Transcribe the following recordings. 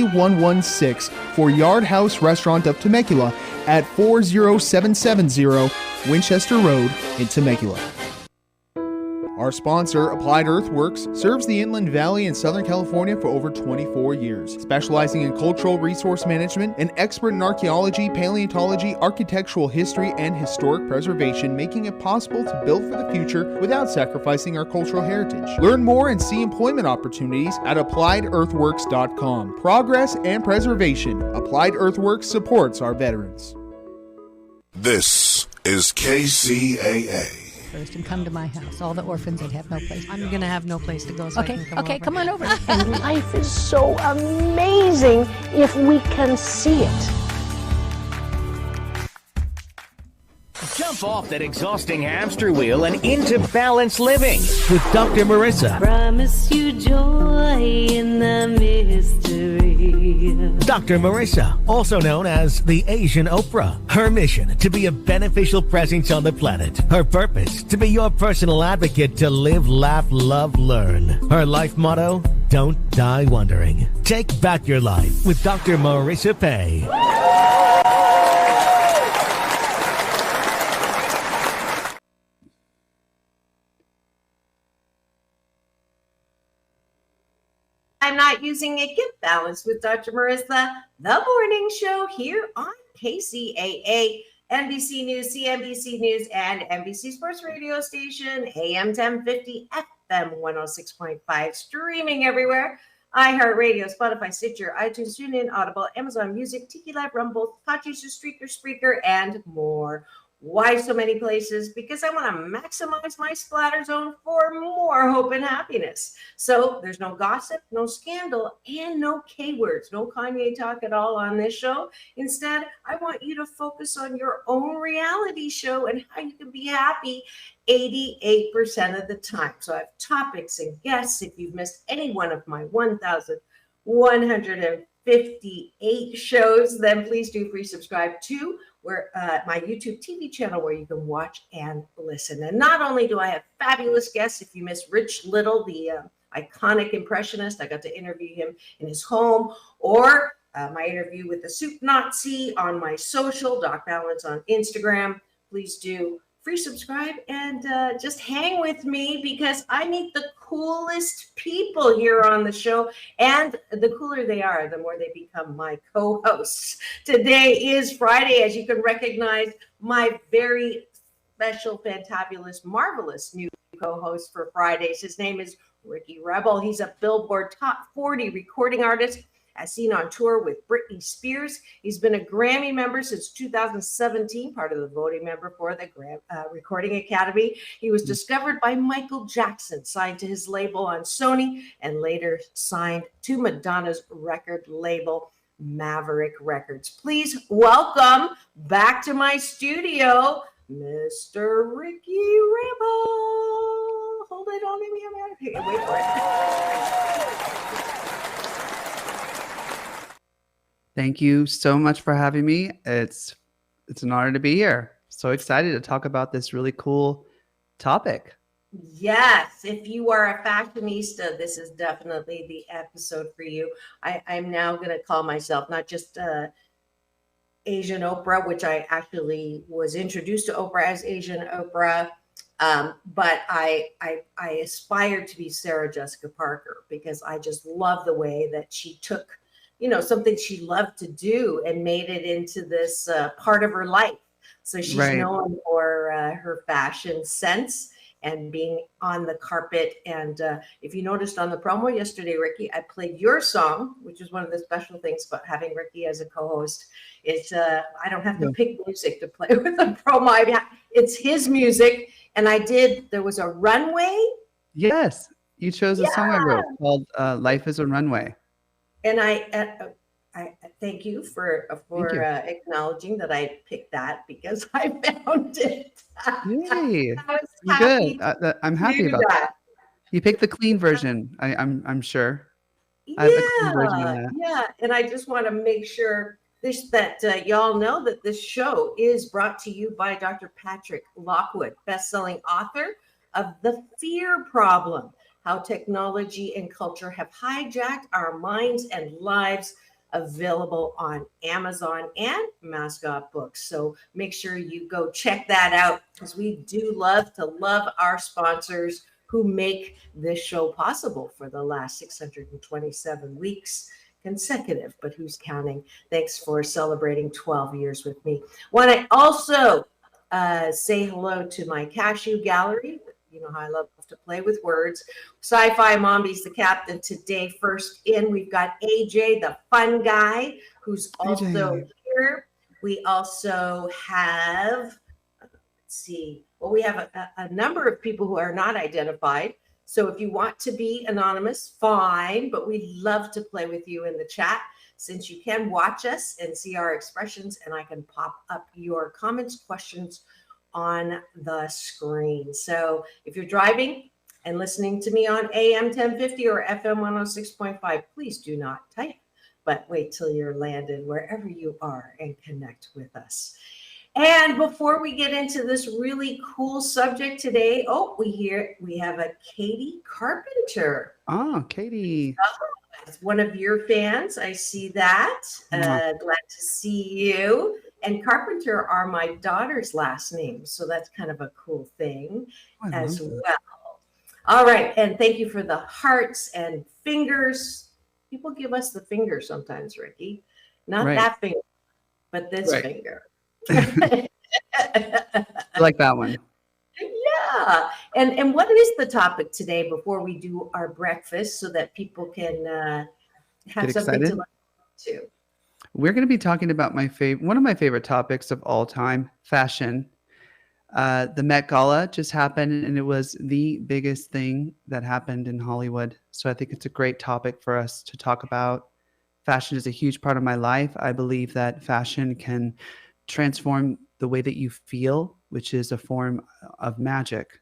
116 for Yard House Restaurant of Temecula at 40770 Winchester Road in Temecula. Our sponsor, Applied Earthworks, serves the Inland Valley in Southern California for over 24 years, specializing in cultural resource management, an expert in archaeology, paleontology, architectural history, and historic preservation, making it possible to build for the future without sacrificing our cultural heritage. Learn more and see employment opportunities at appliedearthworks.com. Progress and preservation. Applied Earthworks supports our veterans. This is KCAA. First and come to my house. All the orphans that have no place. I'm going to have no place to go, so Okay, I can okay, over. come on over. And life is so amazing if we can see it. Jump off that exhausting hamster wheel and into balanced living with Dr. Marissa. Promise you joy in the mystery. Dr. Marissa, also known as the Asian Oprah. Her mission, to be a beneficial presence on the planet. Her purpose, to be your personal advocate to live, laugh, love, learn. Her life motto, don't die wondering. Take back your life with Dr. Marissa Pay. I'm not using a gift balance with Dr. Marissa, the morning show here on KCAA, NBC News, CNBC News, and NBC Sports Radio Station, AM 1050, FM 106.5, streaming everywhere. iHeartRadio, Spotify, Stitcher, iTunes, TuneIn, Audible, Amazon Music, Tiki Live, Rumble, Podchaser, Spreaker, and more. Why so many places? Because I want to maximize my splatter zone for more hope and happiness. So there's no gossip, no scandal, and no K-words, no Kanye talk at all on this show. Instead, I want you to focus on your own reality show and how you can be happy 88% of the time. So I have topics and guests. If you've missed any one of my 1,158 shows, then please do free subscribe to my YouTube TV channel where you can watch and listen. And not only do I have fabulous guests, if you miss Rich Little, the iconic impressionist, I got to interview him in his home, or my interview with the Soup Nazi on my social, Doc Balance on Instagram. Please do free subscribe and just hang with me because I meet the coolest people here on the show, and the cooler they are, the more they become my co-hosts. Today is Friday, as you can recognize my very special, fantabulous, marvelous new co-host for Fridays. His name is Ricky Rebel. He's a Billboard Top 40 recording artist, as seen on tour with Britney Spears. He's been a Grammy member since 2017, part of the voting member for the Recording Academy. He was discovered by Michael Jackson, signed to his label on Sony, and later signed to Madonna's record label, Maverick Records. Please welcome back to my studio, Mr. Ricky Rebel. Hold it on me. Wait for it. Thank you so much for having me. It's an honor to be here. So excited to talk about this really cool topic. Yes, if you are a fashionista, this is definitely the episode for you. I'm now going to call myself not just Asian Oprah, which I actually was introduced to Oprah as Asian Oprah, but I aspired to be Sarah Jessica Parker because I just love the way that she took something she loved to do and made it into this part of her life. So she's known for her fashion sense and being on the carpet. And if you noticed on the promo yesterday, Ricky, I played your song, which is one of the special things about having Ricky as a co-host. It's I don't have to pick music to play with the promo. It's his music. And there was a runway. Yes, you chose a song I wrote called Life is a Runway. And I thank you for acknowledging that I picked that because I found it. Yay! Good. I'm happy about that. You picked the clean version. I'm sure. I have the clean version of that. Yeah. And I just want to make sure that y'all know that this show is brought to you by Dr. Patrick Lockwood, best-selling author of The Fear Problem: How Technology and Culture Have Hijacked Our Minds and Lives. available on Amazon and Mascot Books. So make sure you go check that out, because we do love our sponsors who make this show possible for the last 627 weeks consecutive, but who's counting? Thanks for celebrating 12 years with me. Want to also say hello to my cashew gallery. You know how I love to play with words. Sci-Fi Mombi's the captain today. First in, we've got AJ, the fun guy, who's also here. We also have, let's see, well, we have a number of people who are not identified. So if you want to be anonymous, fine, but we'd love to play with you in the chat, since you can watch us and see our expressions, and I can pop up your comments, questions on the screen. So if you're driving and listening to me on AM 1050 or FM 106.5, please do not type, but wait till you're landed wherever you are and connect with us. And before we get into this really cool subject today, we have a Katie Carpenter. Oh, Katie. It's one of your fans. I see that. Glad to see you. And Carpenter are my daughter's last name, so that's kind of a cool thing as well. All right, and thank you for the hearts and fingers. People give us the finger sometimes, Ricky. Not that finger, but this finger. I like that one. Yeah. And what is the topic today before we do our breakfast, so that people can have Get something excited? to look to? We're going to be talking about one of my favorite topics of all time, fashion. The Met Gala just happened, and it was the biggest thing that happened in Hollywood. So I think it's a great topic for us to talk about. Fashion is a huge part of my life. I believe that fashion can transform the way that you feel, which is a form of magic.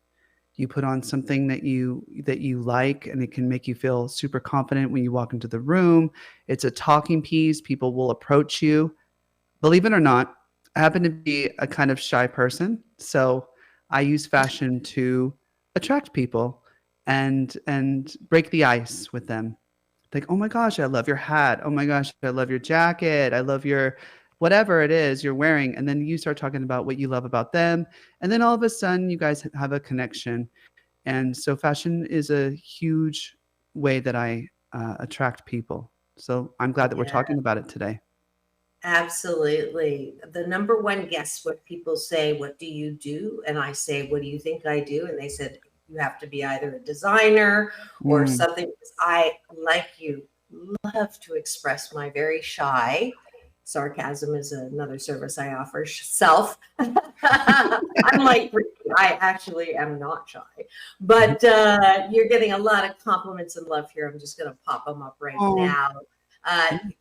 You put on something that you like, and it can make you feel super confident when you walk into the room. It's a talking piece. People will approach you. Believe it or not, I happen to be a kind of shy person, so I use fashion to attract people and break the ice with them. Like, oh my gosh, I love your hat. Oh my gosh, I love your jacket. I love your whatever it is you're wearing. And then you start talking about what you love about them. And then all of a sudden you guys have a connection. And so fashion is a huge way that I attract people. So I'm glad that we're talking about it today. Absolutely. The number one guess what people say, what do you do? And I say, what do you think I do? And they said, you have to be either a designer or something. I, like you, love to express my very shy. Sarcasm is another service I offer. Self. Unlike Ricky, I actually am not shy. But you're getting a lot of compliments and love here. I'm just going to pop them up right now.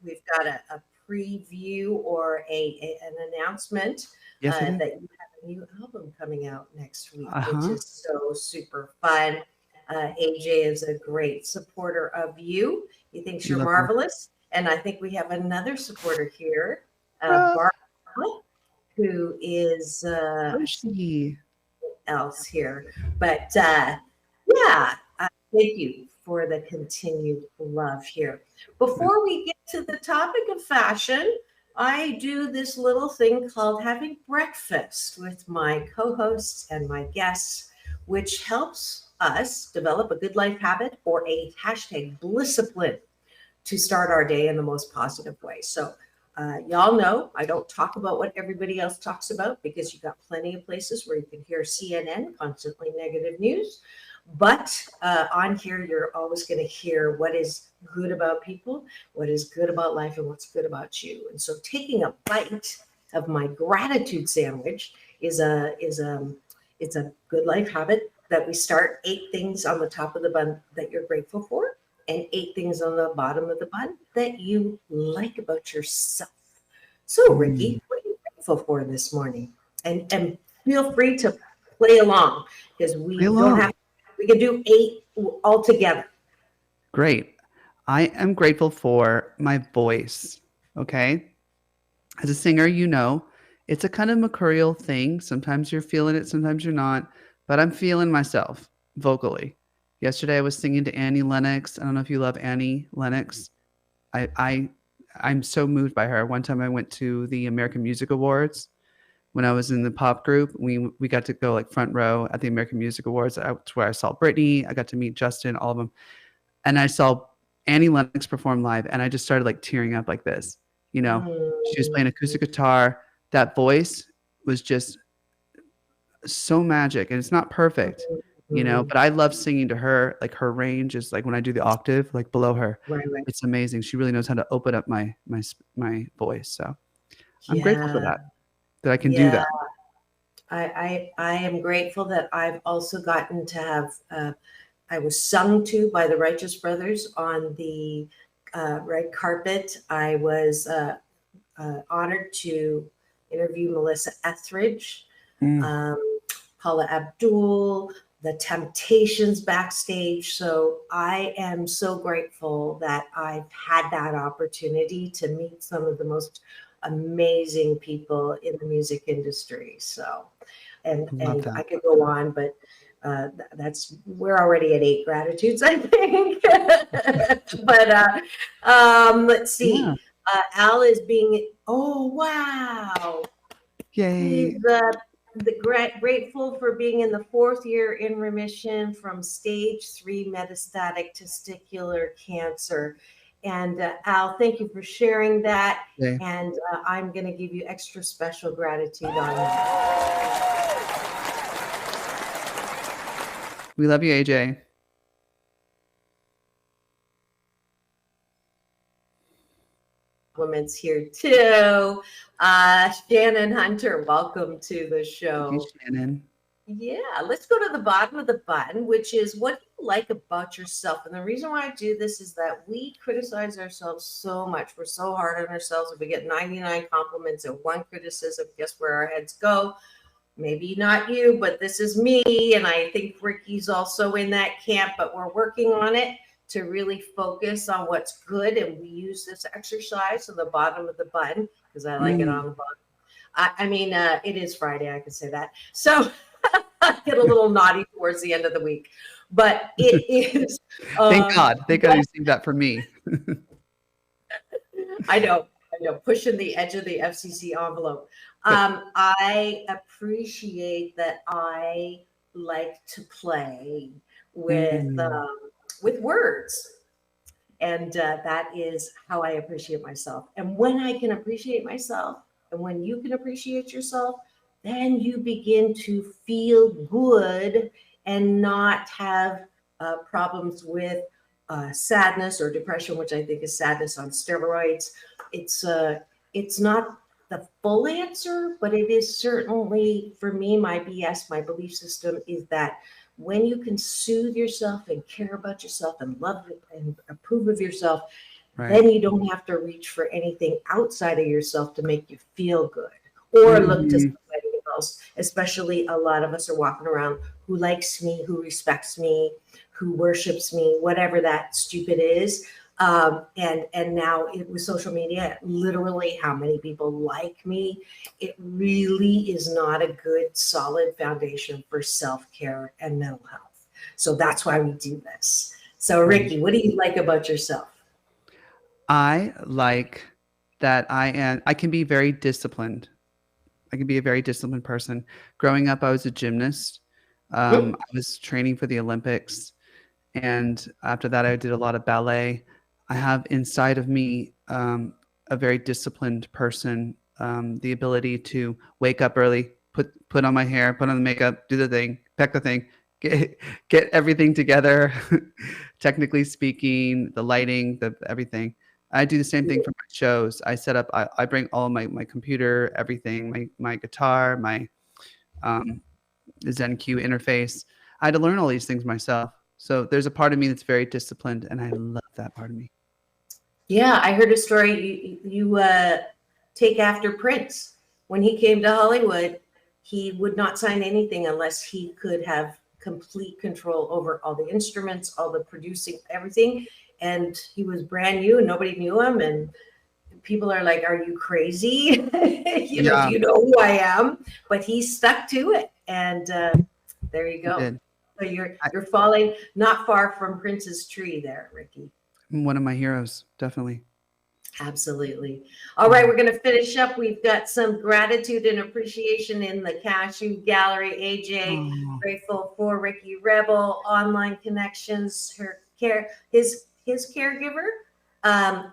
We've got a preview or an announcement that you have a new album coming out next week, which is so super fun. AJ is a great supporter of you. He thinks you're marvelous. And I think we have another supporter here, Barbara, who is else here. But thank you for the continued love here. Before we get to the topic of fashion, I do this little thing called having breakfast with my co-hosts and my guests, which helps us develop a good life habit or a hashtag blissipline to start our day in the most positive way. So y'all know I don't talk about what everybody else talks about, because you got plenty of places where you can hear CNN, constantly negative news. But on here, you're always going to hear what is good about people, what is good about life, and what's good about you. And so taking a bite of my gratitude sandwich it's a good life habit that we start 8 things on the top of the bun that you're grateful for, and 8 things on the bottom of the bun that you like about yourself. So, Ricky, what are you grateful for this morning? And feel free to play along, because we can do 8 all together. Great. I am grateful for my voice. Okay. As a singer, it's a kind of mercurial thing. Sometimes you're feeling it, sometimes you're not, but I'm feeling myself vocally. Yesterday I was singing to Annie Lennox. I don't know if you love Annie Lennox. I I'm so moved by her. One time I went to the American Music Awards when I was in the pop group. We got to go like front row at the American Music Awards. That's where I saw Britney. I got to meet Justin, all of them. And I saw Annie Lennox perform live, and I just started like tearing up like this. You know, she was playing acoustic guitar. That voice was just so magic, and it's not perfect, you know, but I love singing to her. Like her range is like when I do the octave, like below her, Right. it's amazing. She really knows how to open up my voice. So I'm Yeah. grateful for that I can do Yeah. that. I am grateful that I've also gotten to have, I was sung to by the Righteous Brothers on the red carpet. I was honored to interview Melissa Etheridge, Paula Abdul, the Temptations backstage. So I am so grateful that I've had that opportunity to meet some of the most amazing people in the music industry. So, and I could go on, but we're already at 8 gratitudes, I think. But let's see. Yeah. Al is being, oh, wow. Yay. He's grateful for being in the 4th year in remission from stage 3 metastatic testicular cancer. And Al, thank you for sharing that. Yay. And I'm going to give you extra special gratitude on that. We love you, AJ. Compliments here too. Shannon Hunter, welcome to the show. Thank you, Shannon. Yeah, let's go to the bottom of the button, which is what do you like about yourself? And the reason why I do this is that we criticize ourselves so much. We're so hard on ourselves. If we get 99 compliments and 1 criticism, guess where our heads go? Maybe not you, but this is me. And I think Ricky's also in that camp, but we're working on it to really focus on what's good. And we use this exercise on the bottom of the button because I like it on the bottom. I mean, it is Friday, I can say that. So I get a little naughty towards the end of the week, but it is. Thank God you saved that for me. I know, pushing the edge of the FCC envelope. I appreciate that I like to play with words. And that is how I appreciate myself. And when I can appreciate myself, and when you can appreciate yourself, then you begin to feel good and not have problems with sadness or depression, which I think is sadness on steroids. It's not the full answer, but it is certainly, for me, my BS, my belief system is that when you can soothe yourself and care about yourself and love it and approve of yourself, then you don't have to reach for anything outside of yourself to make you feel good or look to somebody else. Especially a lot of us are walking around who likes me, who respects me, who worships me, whatever that stupid is. And now with social media, literally how many people like me, it really is not a good, solid foundation for self-care and mental health. So that's why we do this. So Ricky, what do you like about yourself? I like that I can be very disciplined. I can be a very disciplined person. Growing up, I was a gymnast. I was training for the Olympics. And after that, I did a lot of ballet. I have inside of me a very disciplined person, the ability to wake up early, put on my hair, put on the makeup, do the thing, pack the thing, get everything together. Technically speaking, the lighting, the everything. I do the same thing for my shows. I set up, I bring all my computer, everything, my guitar, my ZenQ interface. I had to learn all these things myself. So there's a part of me that's very disciplined, and I love that part of me. Yeah, I heard a story. You take after Prince. When he came to Hollywood, he would not sign anything unless he could have complete control over all the instruments, all the producing, everything. And he was brand new and nobody knew him. And people are like, are you crazy? You know, do you know who I am? But he stuck to it. And there you go. So you're falling not far from Prince's tree there, Ricky. One of my heroes, definitely. Absolutely. All right, we're going to finish up. We've got some gratitude and appreciation in the Cashew Gallery. AJ, Oh, grateful for Ricky Rebel, online connections, his caregiver.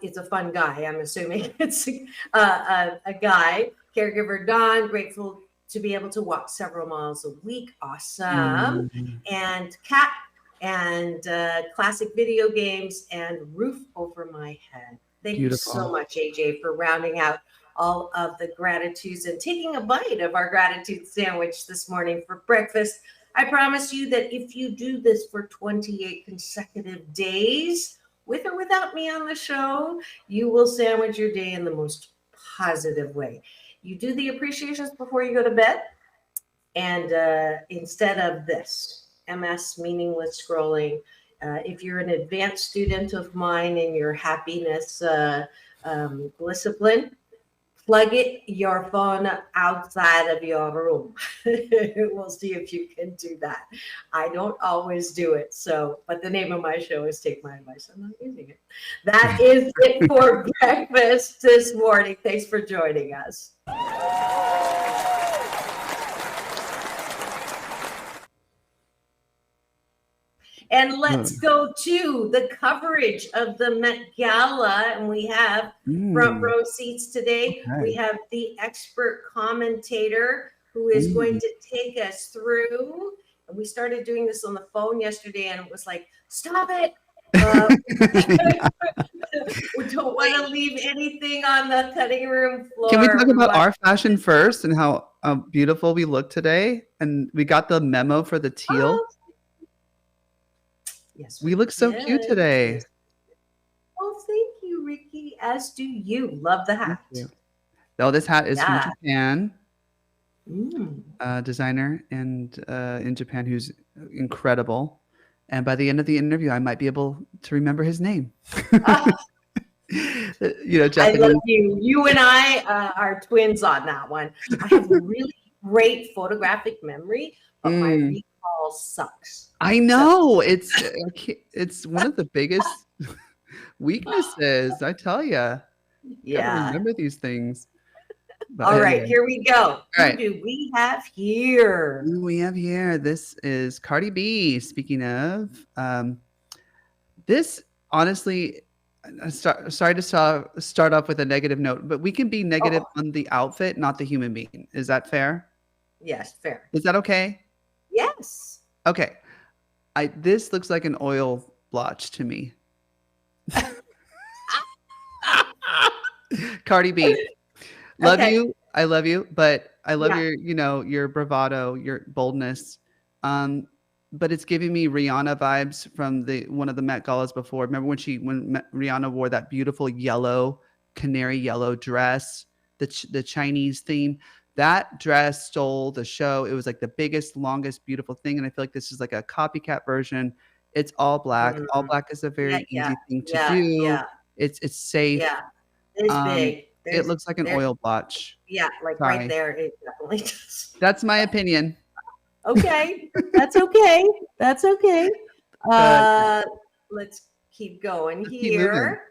It's a fun guy. I'm assuming it's a guy. Caregiver Don, grateful to be able to walk several miles a week. Awesome. And Kat and classic video games and roof over my head. Thank you so beautiful. much, AJ, for rounding out all of the gratitudes and taking a bite of our gratitude sandwich this morning for breakfast. I promise you that if you do this for 28 consecutive days, with or without me on the show, you will sandwich your day in the most positive way. You do the appreciations before you go to bed, and instead of this MS meaningless scrolling, if you're an advanced student of mine in your happiness discipline, plug your phone outside of your room. We'll see if you can do that. I don't always do it. But the name of my show is Take My Advice. I'm not using it. That is it for breakfast this morning. Thanks for joining us. And let's go to the coverage of the Met Gala. And we have front row seats today. Okay. We have the expert commentator who is going to take us through. And we started doing this on the phone yesterday, and it was like, stop it. We don't want to leave anything on the cutting room floor. Can we talk about our fashion first and how beautiful we look today? And we got the memo for the teal. Yes, we look so cute today. Oh, thank you, Ricky. As do you. Love the hat. No, this hat is from Japan. Designer and in Japan who's incredible. And by the end of the interview, I might be able to remember his name. Japanese. I love you. You and I are twins on that one. I have a really great photographic memory, but my recall sucks. I know. It's one of the biggest weaknesses, I tell you. Yeah. Remember these things. But all right, here we go. All right. Who do we have here? This is Cardi B. Speaking of, this honestly, sorry to start off with a negative note, but we can be negative on the outfit, not the human being. Is that fair? Yes, fair. Is that okay? Yes. Okay. This looks like an oil blotch to me. Cardi B. Love you. I love you, but I love your bravado, your boldness. But it's giving me Rihanna vibes from one of the Met Galas before. Remember when Rihanna wore that beautiful canary yellow dress, the Chinese theme? That dress stole the show. It was like the biggest, longest, beautiful thing. And I feel like this is like a copycat version. It's all black. All black is a very easy thing to do. Yeah. It's safe. Yeah. It's big. It looks like an oil blotch. Yeah, like right there. It definitely does. That's my opinion. Okay. That's okay. That's okay. Let's keep going here.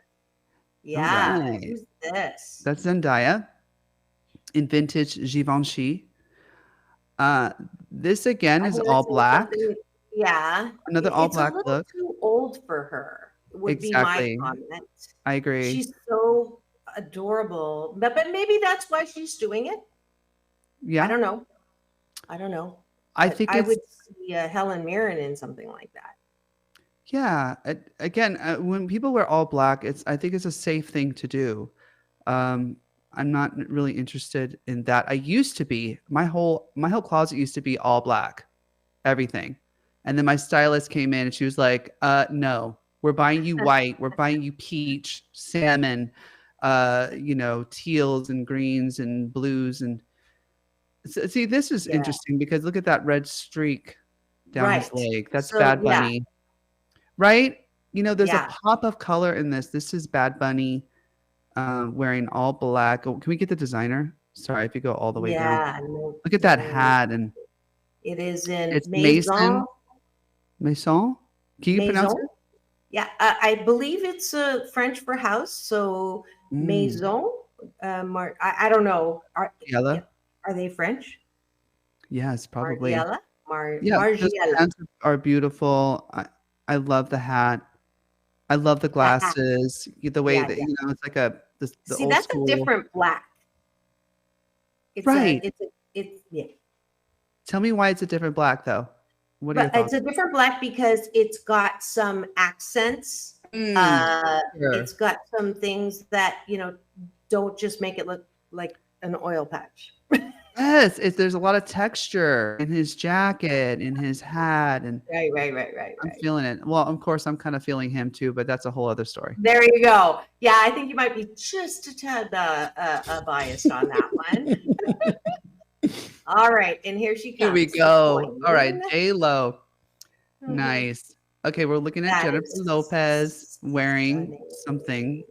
Yeah. Right. Who's this? That's Zendaya in vintage Givenchy. This again is all black. Yeah. Another all black look. Too old for her. Would be my comment. I agree. She's so adorable, but maybe that's why she's doing it. Yeah. I don't know. I think I would see Helen Mirren in something like that. Yeah. Again, when people wear all black, I think it's a safe thing to do. I'm not really interested in that. I used to be. My whole closet used to be all black, everything. And then my stylist came in and she was like, "No, we're buying you white. We're buying you peach, salmon, teals and greens and blues." And see, this is interesting because look at that red streak down his leg. That's Bad Bunny, right? There's a pop of color in this. This is Bad Bunny wearing all black. Oh, can we get the designer? Sorry, if you go all the way down. Look at that hat, and it is in Maison. Maison? Can you pronounce it? Yeah, I believe it's French for house. So Maison. I don't know. Yella? Are they French? Yes, probably. Margiela? Yeah, those Margiela. pants are beautiful. I love the hat. I love the The hat. glasses. The way Yeah, that yeah. it's like the See, old that's a school. different black. Right. It's yeah. Tell me why it's a different black though. What are your But it's thoughts? a different black because it's got some accents. Sure. It's got some things that, don't just make it look like an oil patch. Yes, there's a lot of texture in his jacket, in his hat, and Right. I'm feeling it. Well, of course, I'm kind of feeling him too, but that's a whole other story. There you go. Yeah, I think you might be just a tad biased on that one. All right, and here she comes. Here we the go. queen. All right, J-Lo. Mhm. Nice. Okay, we're looking at That Jennifer is Lopez wearing stunning. something.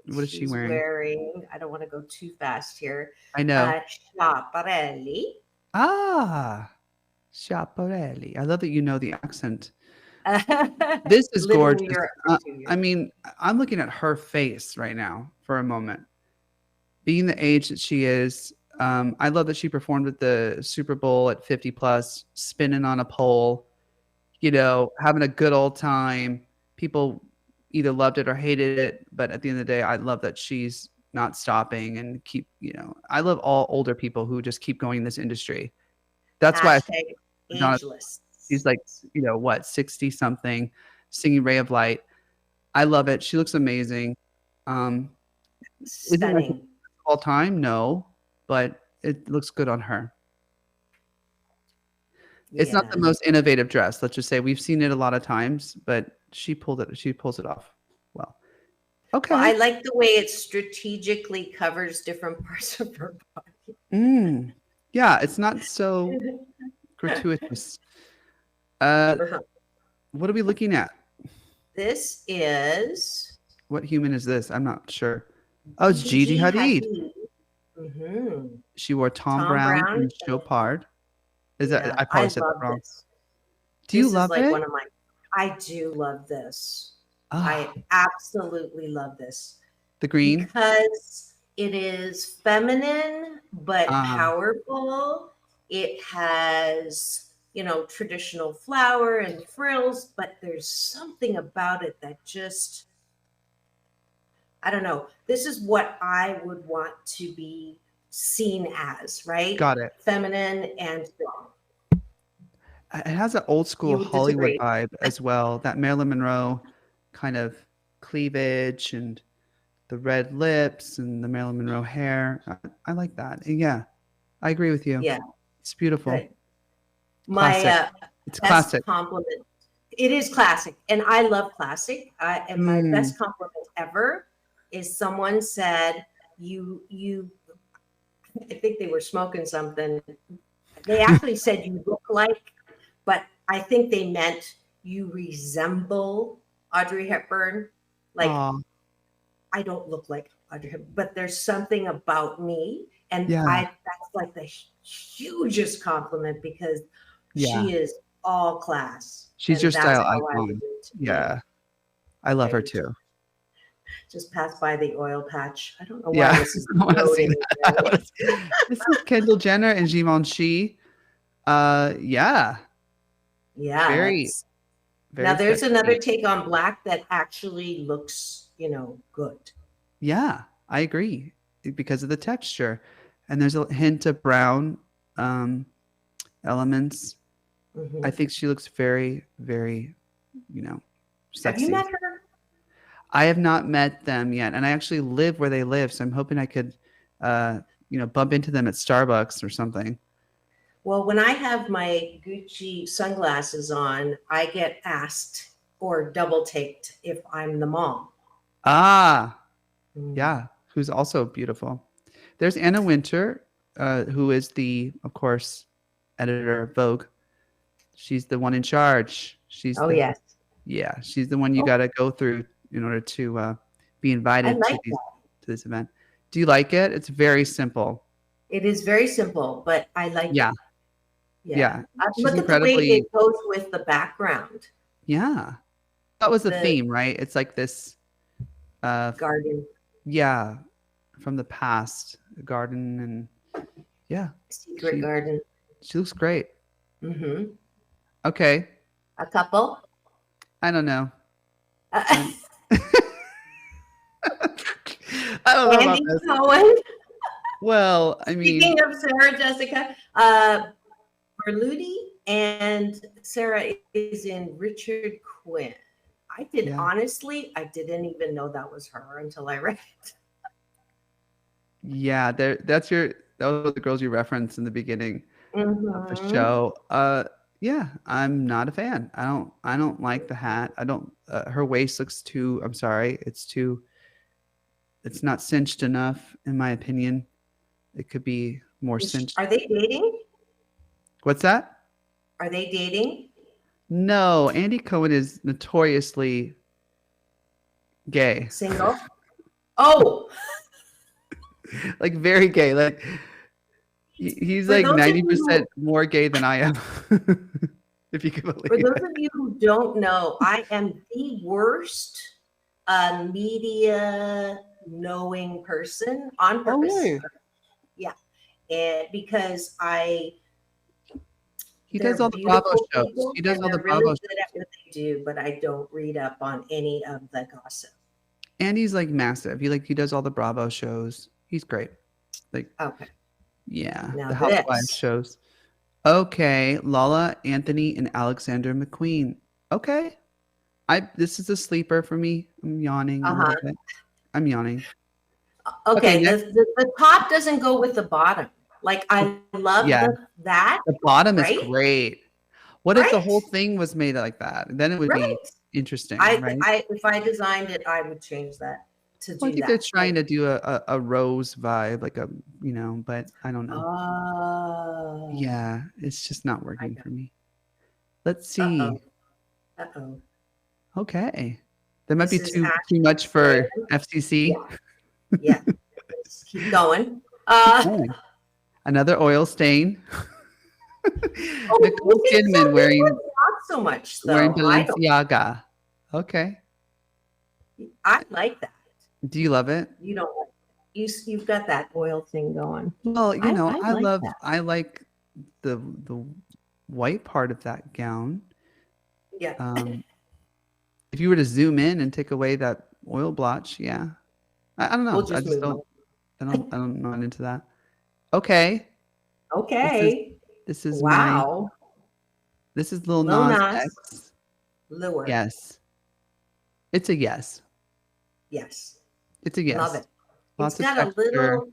What is she She's wearing? I don't want to go too fast here. I know. Schiaparelli. Ah, Schiaparelli. I love that you know the accent. This is gorgeous. I mean, I'm looking at her face right now for a moment. Being the age that she is, I love that she performed at the Super Bowl at 50 plus, spinning on a pole, having a good old time. People either loved it or hated it, but at the end of the day, I love that she's not stopping and I love all older people who just keep going in this industry. That's why ageless. She's like, what, 60 something, singing Ray of Light. I love it. She looks amazing. Stunning. All time? No, but it looks good on her. It's not the most innovative dress. Let's just say we've seen it a lot of times, but she pulls it off well. Okay. Well, I like the way it strategically covers different parts of her body. Yeah, it's not so gratuitous. What are we looking at? This is... What human is this? I'm not sure. Oh, it's Gigi Hadid. Mm-hmm. She wore Tom Brown and Chopard. Is that? I probably said that wrong. Do you love it? I do love this. Oh. I absolutely love this. The green? Because it is feminine but powerful. It has, traditional flower and frills, but there's something about it that just, I don't know. This is what I would want to be seen as, right? Got it. Feminine and strong. It has an old school Hollywood vibe as well. That Marilyn Monroe kind of cleavage and the red lips and the Marilyn Monroe hair. I like that. And yeah, I agree with you. Yeah. It's beautiful. Good. My it's best classic. compliment. It is classic. And I love classic. And my best compliment ever is someone said, you I think they were smoking something. They actually said you look like, but I think they meant you resemble Audrey Hepburn. Like, I don't look like Audrey Hepburn, but there's something about me. And that's like the hugest compliment because she is all class. She's your style icon. Yeah. I love her too. Just passed by the oil patch. I don't know why this is noting. This is Kendall Jenner and Givenchy. Yeah. Very now there's sexy. another take on black that actually looks, good. Yeah, I agree because of the texture. And there's a hint of brown elements. Mm-hmm. I think she looks very, very, sexy. Have you met her? I have not met them yet. And I actually live where they live. So I'm hoping I could, bump into them at Starbucks or something. Well, when I have my Gucci sunglasses on, I get asked or double taked if I'm the mom. Yeah, who's also beautiful. There's Anna Wintour, who is of course, editor of Vogue. She's the one in charge. She's Yeah, she's the one you got to go through in order to be invited to this event. Do you like it? It's very simple. It is very simple, but I like it. Yeah. Look at the way it goes with the background. Yeah. That was the theme, right? It's like this garden. Yeah, from the past, a garden, and yeah, Secret she Garden. she looks great. Mm-hmm. Okay, A couple. I don't know. I Uh, don't, I don't know about Andy this. Cohen. Well, I mean, Speaking of Sarah Jessica, Berluti and Sarah is in Richard Quinn. yeah, I didn't even know that was her until I read it. yeah. That was the girls you referenced in the beginning of the Mm-hmm. show. Yeah, I'm not a fan. I don't like the hat. I don't. Her waist looks too. I'm sorry. It's too. It's not cinched enough, in my opinion. It could be more cinched. Are they dating? What's that? Are they dating? No, Andy Cohen is notoriously gay. Single? Oh, Like very gay. Like he's for like those of you 90% more gay than I am. If you can for believe those it. of you who don't know, I am the worst media knowing person on Oh purpose. really? Yeah, and because He does they're all the Bravo beautiful shows. people He does and all the they're really Bravo good shows. at what they do, but I don't read up on any of the gossip. And he's like massive. He does all the Bravo shows. He's great. Like, Okay, yeah, now the Housewives this. shows. Okay, Lala Anthony and Alexander McQueen. Okay. This is a sleeper for me. I'm yawning a Uh-huh. little bit. I'm yawning. Okay, Okay, next. the top doesn't go with the bottom. Like I love Yeah, that, the bottom is right? great. What if the Right? whole thing was made like that? Then it would be Right. interesting, right? If I designed it, I would change that to Well, I do think they're that. trying to do a rose vibe, like but I don't know. Oh, Yeah, it's just not I working got. for me. Let's Uh-oh. see. Uh-oh. Okay. That might This be is too much for Ashton. FCC. Yeah. Yeah. Let's keep going. Okay. Another oil stain. Nicole This is Kidman something wearing not so much wearing though. Balenciaga. Okay. I like that. Do you love it? You don't like you've got that oil thing going. Well, I like that. I like the white part of that gown. Yeah. If you were to zoom in and take away that oil blotch, yeah. I don't know. We'll just move on. I'm not into that. Okay. Okay. This is Wow. this is Lil Lil Nas Nas. X. Lure. Yes. It's a yes. Yes. It's a yes. Love it. Lots It's of got a texture. little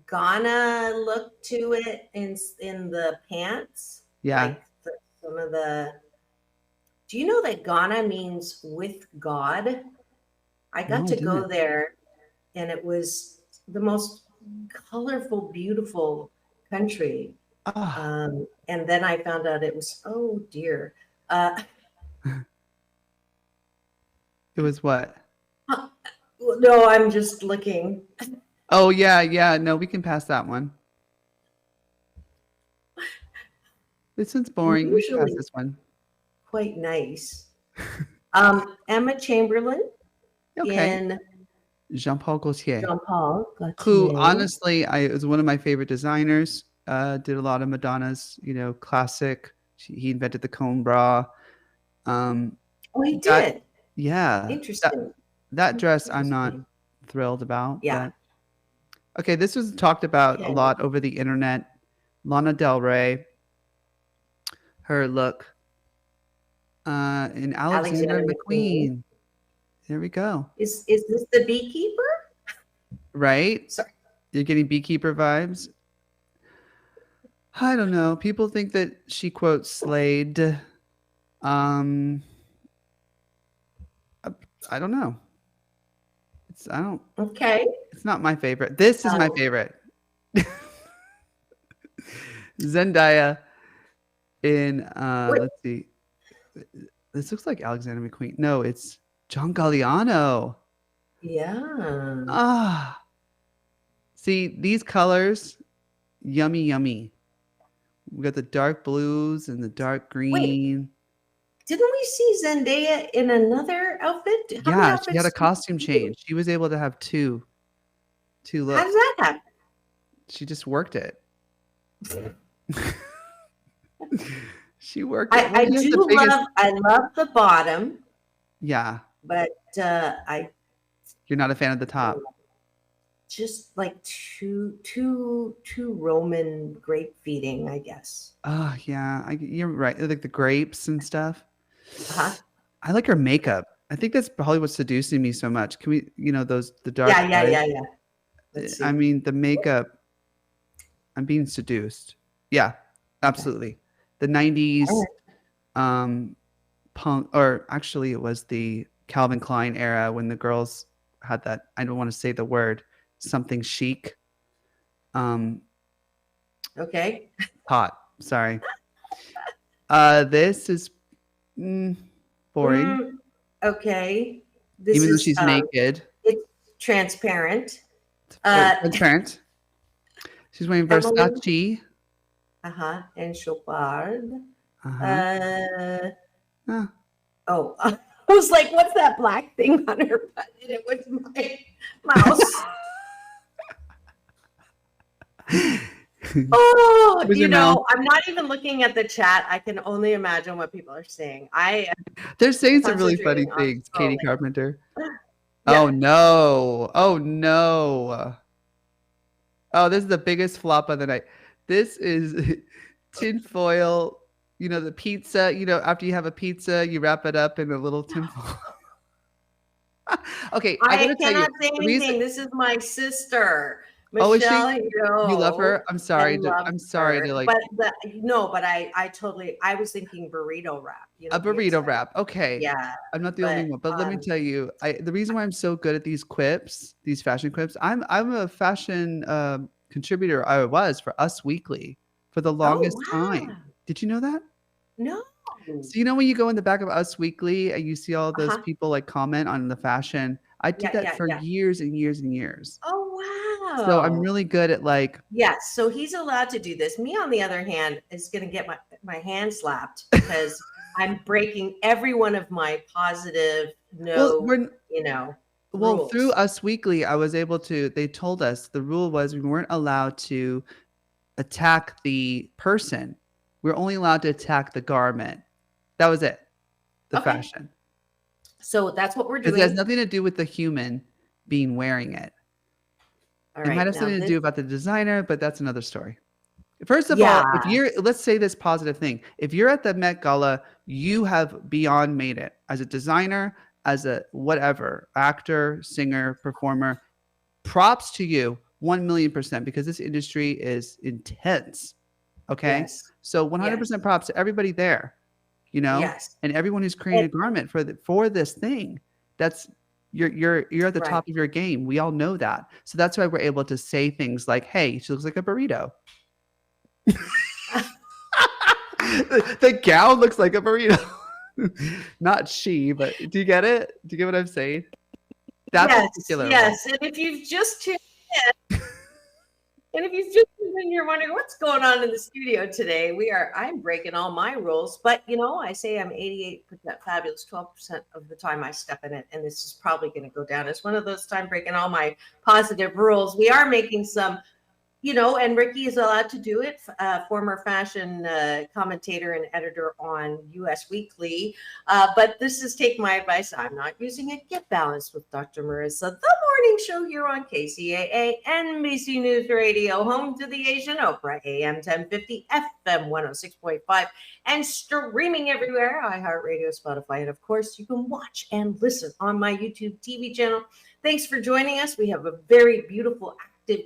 Ghana look to it in the pants. Yeah. Like some of the. Do you know that Ghana means with God? I got No, I to go didn't. there, and it was the most colorful, beautiful country. Ah, And then I found out it was, oh dear. Uh, it was what? no, I'm just looking. Oh yeah. No, we can pass that one. This one's boring. We can pass Usually this one. quite nice. Emma Chamberlain Okay. in Jean-Paul Gaultier. Jean-Paul Who Gaultier. honestly I is one of my favorite designers. Did a lot of Madonna's, classic. He invented the cone bra. Oh, he that- did. Yeah. Interesting. That dress I'm not Interesting. thrilled about. Yeah. Okay, this was talked about a Okay. lot over the internet. Lana Del Rey, her look, and Alexander McQueen. There we go. Is this the beekeeper? Right? Sorry. You're getting beekeeper vibes. I don't know. People think that she quotes Slade. I don't know. Okay. It's not my favorite. This is my Oh. favorite. Zendaya in Wait. let's see. This looks like Alexander McQueen. No, it's John Galliano. Yeah. Ah. See, these colors, yummy. We got the dark blues and the dark green. didn't we see Zendaya in another outfit? How many Yeah, she had a outfits? costume change. She was able to have two How looks. does that happen? She just worked it. She worked it. Well, I she has do the biggest. I love the bottom, Yeah, but I you're not a fan of the top. just like too Roman grape feeding, I guess. Oh yeah, you're right. Like the grapes and stuff. Uh-huh. I like her makeup. I think that's probably what's seducing me so much. Can we, the dark Yeah, eyes? yeah. Let's see. I mean, the makeup. I'm being seduced. Yeah, absolutely. The 90s punk, or actually it was the Calvin Klein era when the girls had that, I don't want to say the word, something chic. Okay. Hot. Sorry. This is boring. Okay. This Even though is she's naked. it's transparent. Transparent. She's wearing Versace. And Chopard. Uh-huh. Oh, I was like, what's that black thing on her butt? And it was my mouse. Oh, Where's your mouth? I'm not even looking at the chat. I can only imagine what people are saying. They're saying some really funny concentrating on things, Katie scrolling. Carpenter. Yeah. Oh no. Oh no. Oh, this is the biggest flop of the night. This is tinfoil. The pizza, after you have a pizza, you wrap it up in a little tinfoil. Okay, I gotta tell you. Cannot say anything. This is my sister. Oh, is she? Michelle, You love her? I'm sorry. I'm sorry to like. But I was thinking burrito wrap. A burrito wrap. Okay. Yeah. I'm not the only one, but let me tell you, the reason why I'm so good at these quips, these fashion quips, I'm a fashion contributor. I was for Us Weekly for the longest time. Did you know that? No. So when you go in the back of Us Weekly and you see all those people like comment on the fashion, I did that for years and years and years. Oh wow! So I'm really good at like. Yes. So he's allowed to do this. Me, on the other hand, is going to get my hand slapped because I'm breaking every one of my positive rules. Well, through Us Weekly, I was able to. They told us the rule was we weren't allowed to attack the person. We're only allowed to attack the garment. That was it. The fashion. So that's what we're doing. It has nothing to do with the human being wearing it. All it right, might have something to do about the designer, but that's another story. First of all, let's say this positive thing. If you're at the Met Gala, you have beyond made it as a designer, as a whatever, actor, singer, performer. Props to you, 1,000,000%, because this industry is intense. Okay. Yes. So 100% props to everybody there, and everyone who's creating a garment for this thing. That's you're at the top of your game. We all know that. So that's why we're able to say things like, hey, she looks like a burrito. The gown looks like a burrito. Not she, but do you get it? Do you get what I'm saying? That's particular. Yes. And if you've just tuned in, you're wondering what's going on in the studio today, I'm breaking all my rules, but I say I'm 88% fabulous, 12% of the time I step in it, and this is probably going to go down as one of those time breaking all my positive rules. We are making some, and Ricky is allowed to do it, former fashion commentator and editor on US Weekly. But this is take my advice. I'm not using it. Get balanced with Dr. Marissa, the morning show here on KCAA, NBC News Radio, home to the Asian Oprah, AM 1050, FM 106.5, and streaming everywhere, iHeartRadio, Spotify, and of course, you can watch and listen on my YouTube TV channel. Thanks for joining us. We have a very beautiful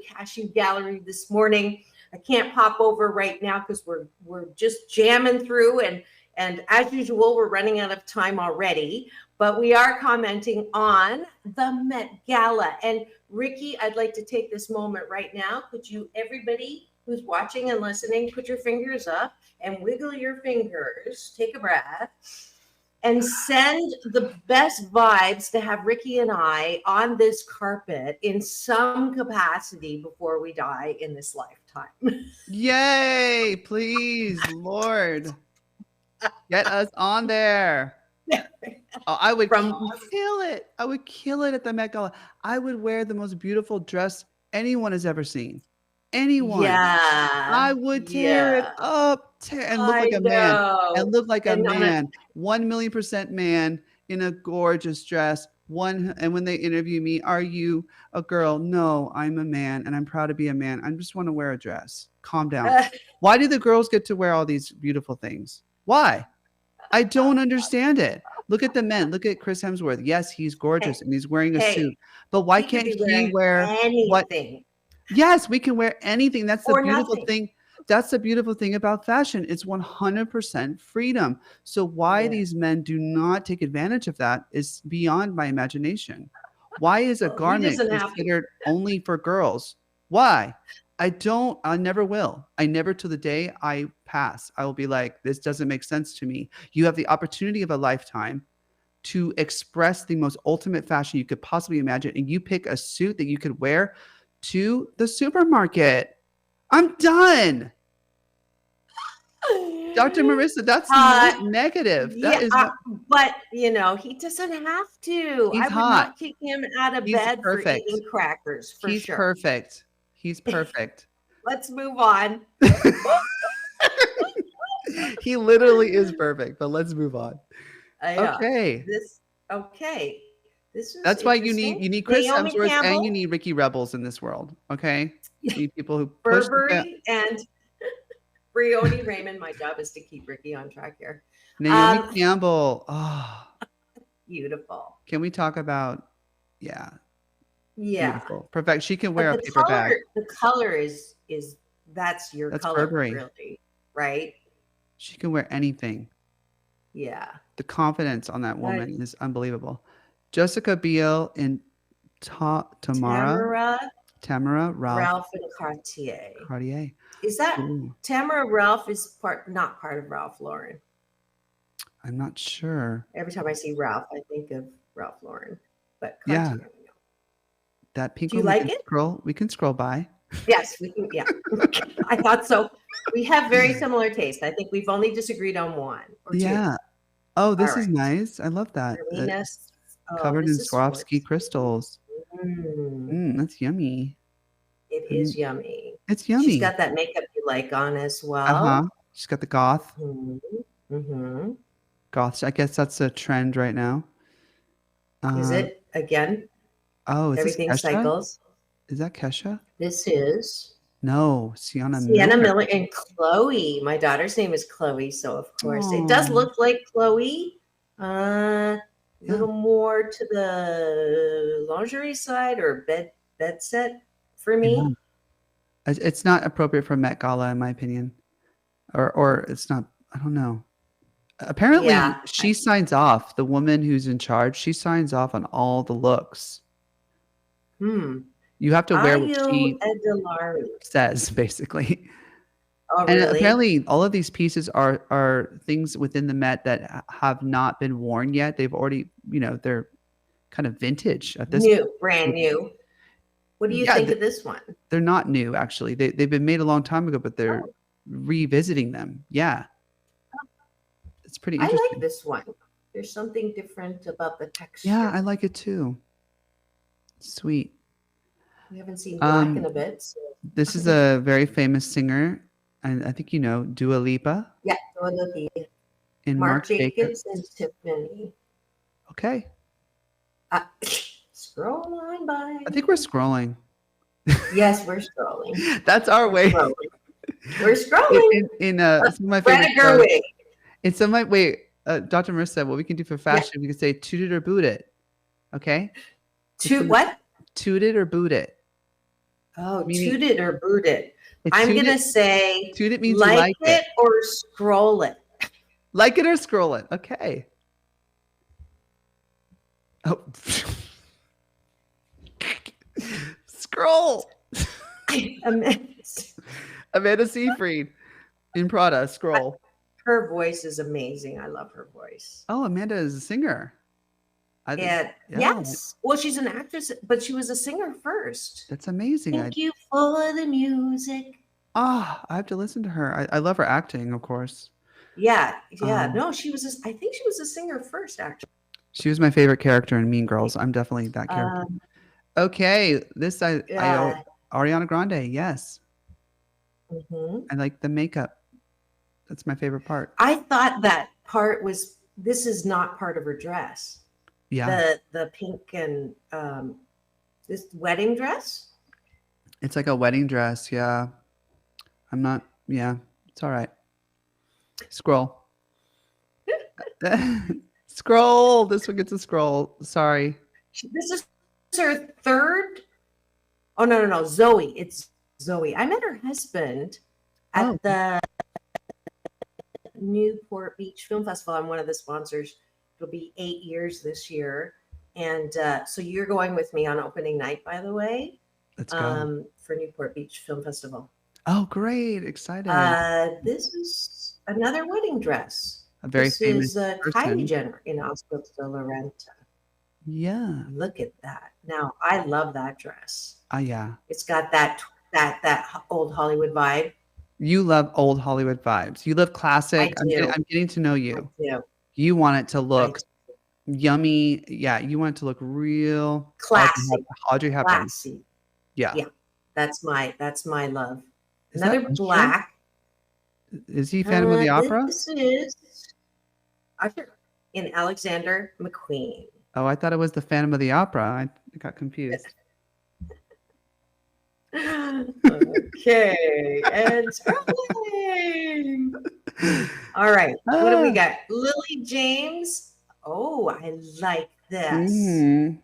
cashew gallery this morning. I can't pop over right now because we're just jamming through, and as usual, we're running out of time already. But we are commenting on the Met Gala. And Ricky, I'd like to take this moment right now. Could you, everybody who's watching and listening, put your fingers up and wiggle your fingers. Take a breath. And send the best vibes to have Ricky and I on this carpet in some capacity before we die in this lifetime. Yay, please, Lord. Get us on there. Oh, I would From kill it. I would kill it at the Met Gala. I would wear the most beautiful dress anyone has ever seen. Anyone. I would tear it up and look I like a man. know. And look like a And on a- man. 1,000,000% man in a gorgeous dress. And when they interview me, are you a girl? No, I'm a man, and I'm proud to be a man. I just want to wear a dress. Calm down. Why do the girls get to wear all these beautiful things? Why? I don't understand it. Look at the men. Look at Chris Hemsworth. Yes, he's gorgeous and he's wearing a suit. But why can't he wear anything? Yes, we can wear anything. That's the Or beautiful nothing. thing. That's the beautiful thing about fashion. It's 100% freedom. So why these men do not take advantage of that is beyond my imagination. Why is a garment considered only for girls? Why? I never will. I never, till the day I pass, I will be like, this doesn't make sense to me. You have the opportunity of a lifetime to express the most ultimate fashion you could possibly imagine. And you pick a suit that you could wear to the supermarket. I'm done. Dr. Marissa, that's not negative. That is not, but he doesn't have to. He's I would hot. not kick him out of He's bed perfect. for eating crackers. He's sure. perfect. He's perfect. Let's move on. He literally is perfect, but let's move on. Okay. This is That's why you need Chris Naomi Hemsworth Campbell, and you need Ricky Rebels in this world. Okay. You need people who push Burberry and Brioni Raymond. My job is to keep Ricky on track here. Naomi Campbell. Oh, beautiful. Can we talk about? Yeah. Beautiful. Perfect. She can wear a paper bag. The color is that's color, Burberry. really, right? She can wear anything. Yeah. The confidence on that woman is unbelievable. Jessica Biel and Tamara, Ralph and Cartier. Is that Tamara Ralph is not part of Ralph Lauren? I'm not sure. Every time I see Ralph, I think of Ralph Lauren. But Cartier, yeah. That pink one. We can scroll by. Yes, we can. Yeah. I thought so. We have very similar taste. I think we've only disagreed on one or two. Yeah. Oh, this is nice. I love that. Covered in Swarovski crystals. That's yummy. It is yummy. It's yummy. She's got that makeup you like on as well. She's got the goth. Goth. I guess that's a trend right now. Is it again? Oh, everything cycles. Is that Kesha? This is Sienna Miller and Chloe. My daughter's name is Chloe, so of course it does look like Chloe. A little more to the lingerie side or bed set for me. Yeah. It's not appropriate for Met Gala, in my opinion, or it's not. I don't know. Apparently, she signs off. The woman who's in charge, she signs off on all the looks. You have to wear what she says, basically. Oh, really? And apparently, all of these pieces are things within the Met that have not been worn yet. They've already, they're kind of vintage at this point. Brand new. What do you think of this one? They're not new, actually. They've been made a long time ago, but they're revisiting them. Yeah. It's pretty interesting. I like this one. There's something different about the texture. Yeah, I like it too. Sweet. We haven't seen black in a bit. So. This is a very famous singer, and I think Dua Lipa. Yeah, Dua Lipa. And Marc Jacobs and Tiffany. Okay. Scroll on by. I think we're scrolling. Yes, we're scrolling. That's our way. We're scrolling. In some of my favorite Gerwig. In some of my Dr. Marissa, what we can do for fashion, we can say toot it or boot it. Okay? What? Toot it or boot it. Oh, toot it or boot it. I'm going to say toot it means like it or scroll it. Like it or scroll it. Okay. Oh. Scroll. Amanda Seyfried in Prada. Scroll. Her voice is amazing. I love her voice. Oh, Amanda is a singer. Yes. Well, she's an actress, but she was a singer first. That's amazing. Thank you for the music. I have to listen to her. I love her acting, of course. Yeah, yeah. Um, No, I think she was a singer first, actually. She was my favorite character in Mean Girls. I'm definitely that character. Um, Okay, yeah. Ariana Grande. Yes, Mhm. I like the makeup. That's my favorite part. I thought that part was. This is not part of her dress. Yeah, The pink and this wedding dress. it's like a wedding dress. Yeah, I'm not. Yeah, it's all right. Scroll. Scroll. This one gets a scroll. Sorry. This is her third. Oh no, Zoe. It's Zoe. I met her husband Oh. at the Newport Beach Film Festival. I'm one of the sponsors. It'll be 8 years this year, and so you're going with me on opening night, by the way, Let's go. for Newport Beach Film Festival. Oh, great. Excited. This is another wedding dress. A very This famous is person. Kylie Jenner in Oscar de la Renta. Yeah. Look at that. Now, I love that dress. Yeah. It's got that old Hollywood vibe. You love old Hollywood vibes. You love classic. I do. I'm getting to know you. Yeah. You want it to look yummy. Yeah, you want it to look real Classy. Audrey Hepburn. Classy. Yeah. Yeah. That's my love. Is Another that black. Is he Phantom of the Opera? This is Usher in Alexander McQueen. Oh, I thought it was the Phantom of the Opera. I got confused. Okay, and scrolling. All right, what do we got? Lily James. Oh, I like this. Mm.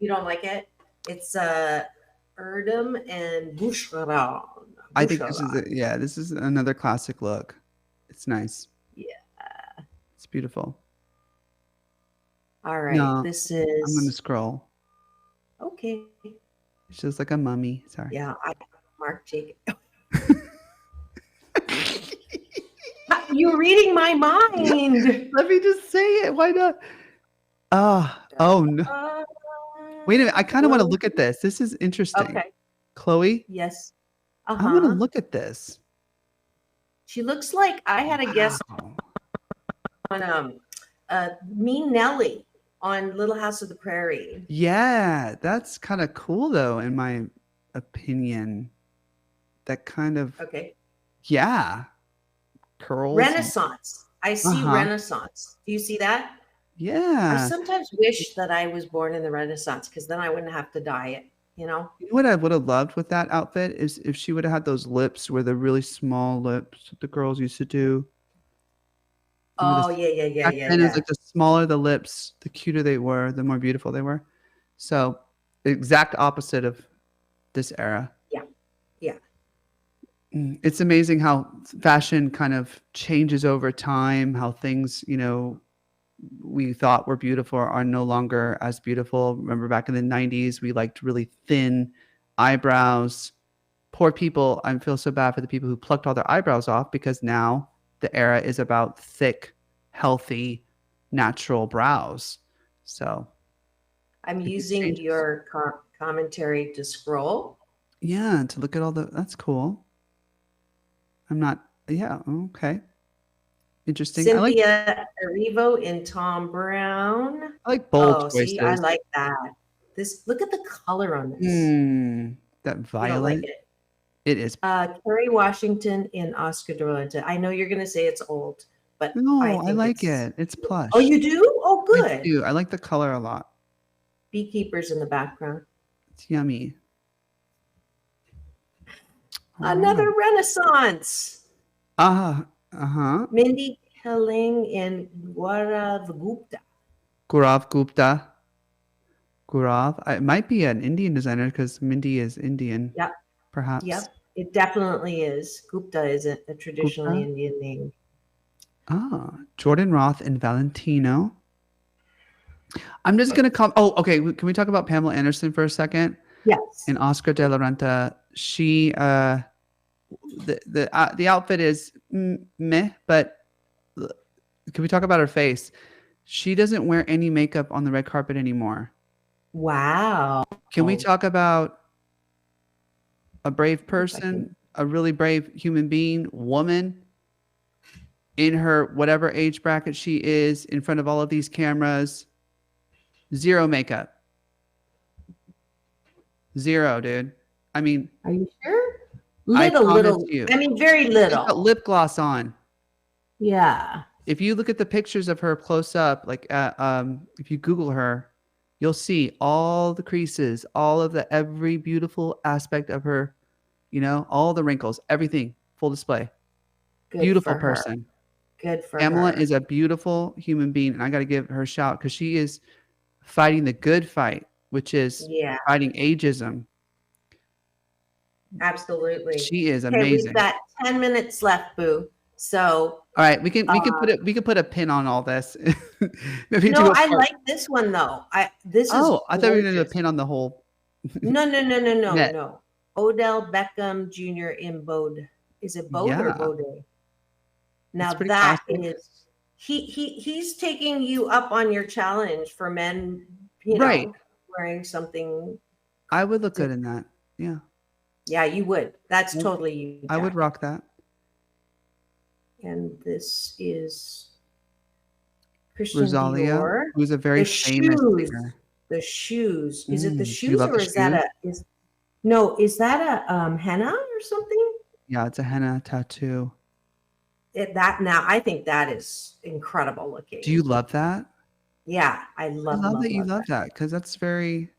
You don't like it? It's Erdem and Boucheron. I think this is another classic look. It's nice. Yeah. It's beautiful. All right, No, this I'm going to is scroll. okay. She looks like a mummy. Sorry. Yeah, Mark Jacob. You're reading my mind. Let me just say it. Why not? Oh no. Wait a minute. I kind of want to look at this. This is interesting. Okay. Chloe, Yes. I want to Uh-huh. look at this. She looks like I had a guess Wow. on Mean Nelly on Little House of the Prairie. Yeah, that's kind of cool though, in my opinion. That kind of Okay. yeah. Curls. Renaissance. I see Uh-huh. Renaissance. Do you see that? I Yeah. sometimes wish that I was born in the Renaissance because then I wouldn't have to dye it, you know? You know what I would have loved with that outfit is if she would have had those lips where the really small lips that the girls used to do. Oh, yeah. Back then, it was like the smaller the lips, the cuter they were, the more beautiful they were. So, the exact opposite of this era. Yeah. It's amazing how fashion kind of changes over time, how things, we thought were beautiful are no longer as beautiful. Remember back in the 90s, we liked really thin eyebrows. Poor people, I feel so bad for the people who plucked all their eyebrows off because now the era is about thick, healthy, natural brows. So I'm it just using changes. your commentary to scroll. Yeah, to look at that's cool. I'm not, yeah, okay. Interesting. Cynthia Erivo in Tom Brown. I like bold Oh, choices. see, I like that. Look at the color on this. That You don't violet. like it. It is. Kerry Washington in Oscar de la Renta. I know you're going to say it's old, but No, I I think like it. It's plush. Oh, you do? Oh, I good. do. I like the color a lot. Beekeepers in the background. It's yummy. Another Renaissance. Uh-huh. Mindy Kaling in Gaurav Gupta. Gaurav Gupta. Gaurav. It might be an Indian designer because Mindy is Indian. Yep. Perhaps. Yep. It definitely is. Gupta is a traditionally Gupta? Indian name. Jordan Roth and Valentino. I'm just going to come. Oh, okay. Can we talk about Pamela Anderson for a second? Yes. In Oscar de la Renta, she the outfit is meh, but can we talk about her face? She doesn't wear any makeup on the red carpet anymore. Wow. Can we talk about a brave person, a really brave human being, woman? in her whatever age bracket she is, in front of all of these cameras. Zero makeup. Zero, dude. I mean, Are you sure? I promise Little. you. I mean, very She's got little. lip gloss on. Yeah. If you look at the pictures of her close up, like if you Google her, you'll see all the creases, all of the every beautiful aspect of her, all the wrinkles, everything, full display. Good Beautiful for her. person. Good for Pamela her. is a beautiful human being, and I got to give her a shout because she is fighting the good fight, which is fighting ageism. Absolutely. She is Okay, amazing. we've got 10 minutes left, Boo. So all right, we can put a pin on all this. Maybe no, I like this one though. I thought we were going to do a pin on the whole. No. Odell Beckham Jr. in Bode. Is it Bode or Bode? Now that is he's taking you up on your challenge for men, right? Wearing something. I would look good in that. Yeah. Yeah, you would. That's totally you. I would rock that. And this is Christian Rosalia, Dior. who's a very famous singer. The shoes. Is it the Do you shoes love or the is that shoes? is that a henna or something? Yeah, it's a henna tattoo. I think that is incredible looking. Do you love that? Yeah, I love that you love that because that's very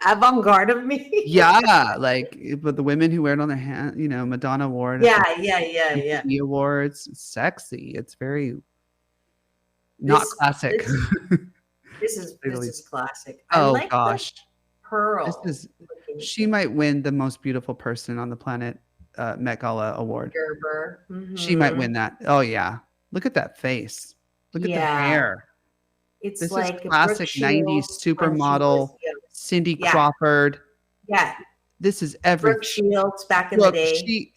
avant-garde of me. Yeah, like but the women who wear it on their hand, Madonna wore it. Yeah. The awards, it's sexy. It's very not classic. This is classic. Oh I like gosh, pearl. She might win the most beautiful person on the planet Met Gala award. Gerber. Mm-hmm. She might win that. Oh yeah, look at that face. Look at the hair. It's this like is classic 90s supermodel Cindy Crawford. Yeah. This is everything. Brooke Shields back in the day.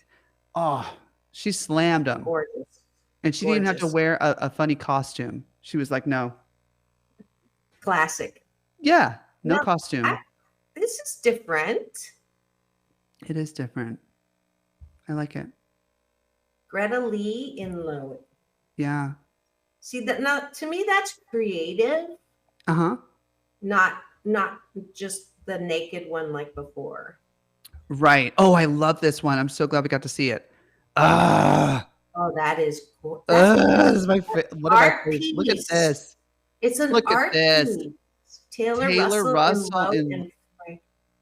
She slammed them. Gorgeous. And she didn't have to wear a funny costume. She was like, no. Classic. Yeah. No costume. This is different. It is different. I like it. Greta Lee in Low. Yeah. See that now to me that's creative. Not just the naked one like before. Right. Oh, I love this one. I'm so glad we got to see it. Oh, that is cool. This is my what art piece. Look at this. It's an art piece. Taylor Russell and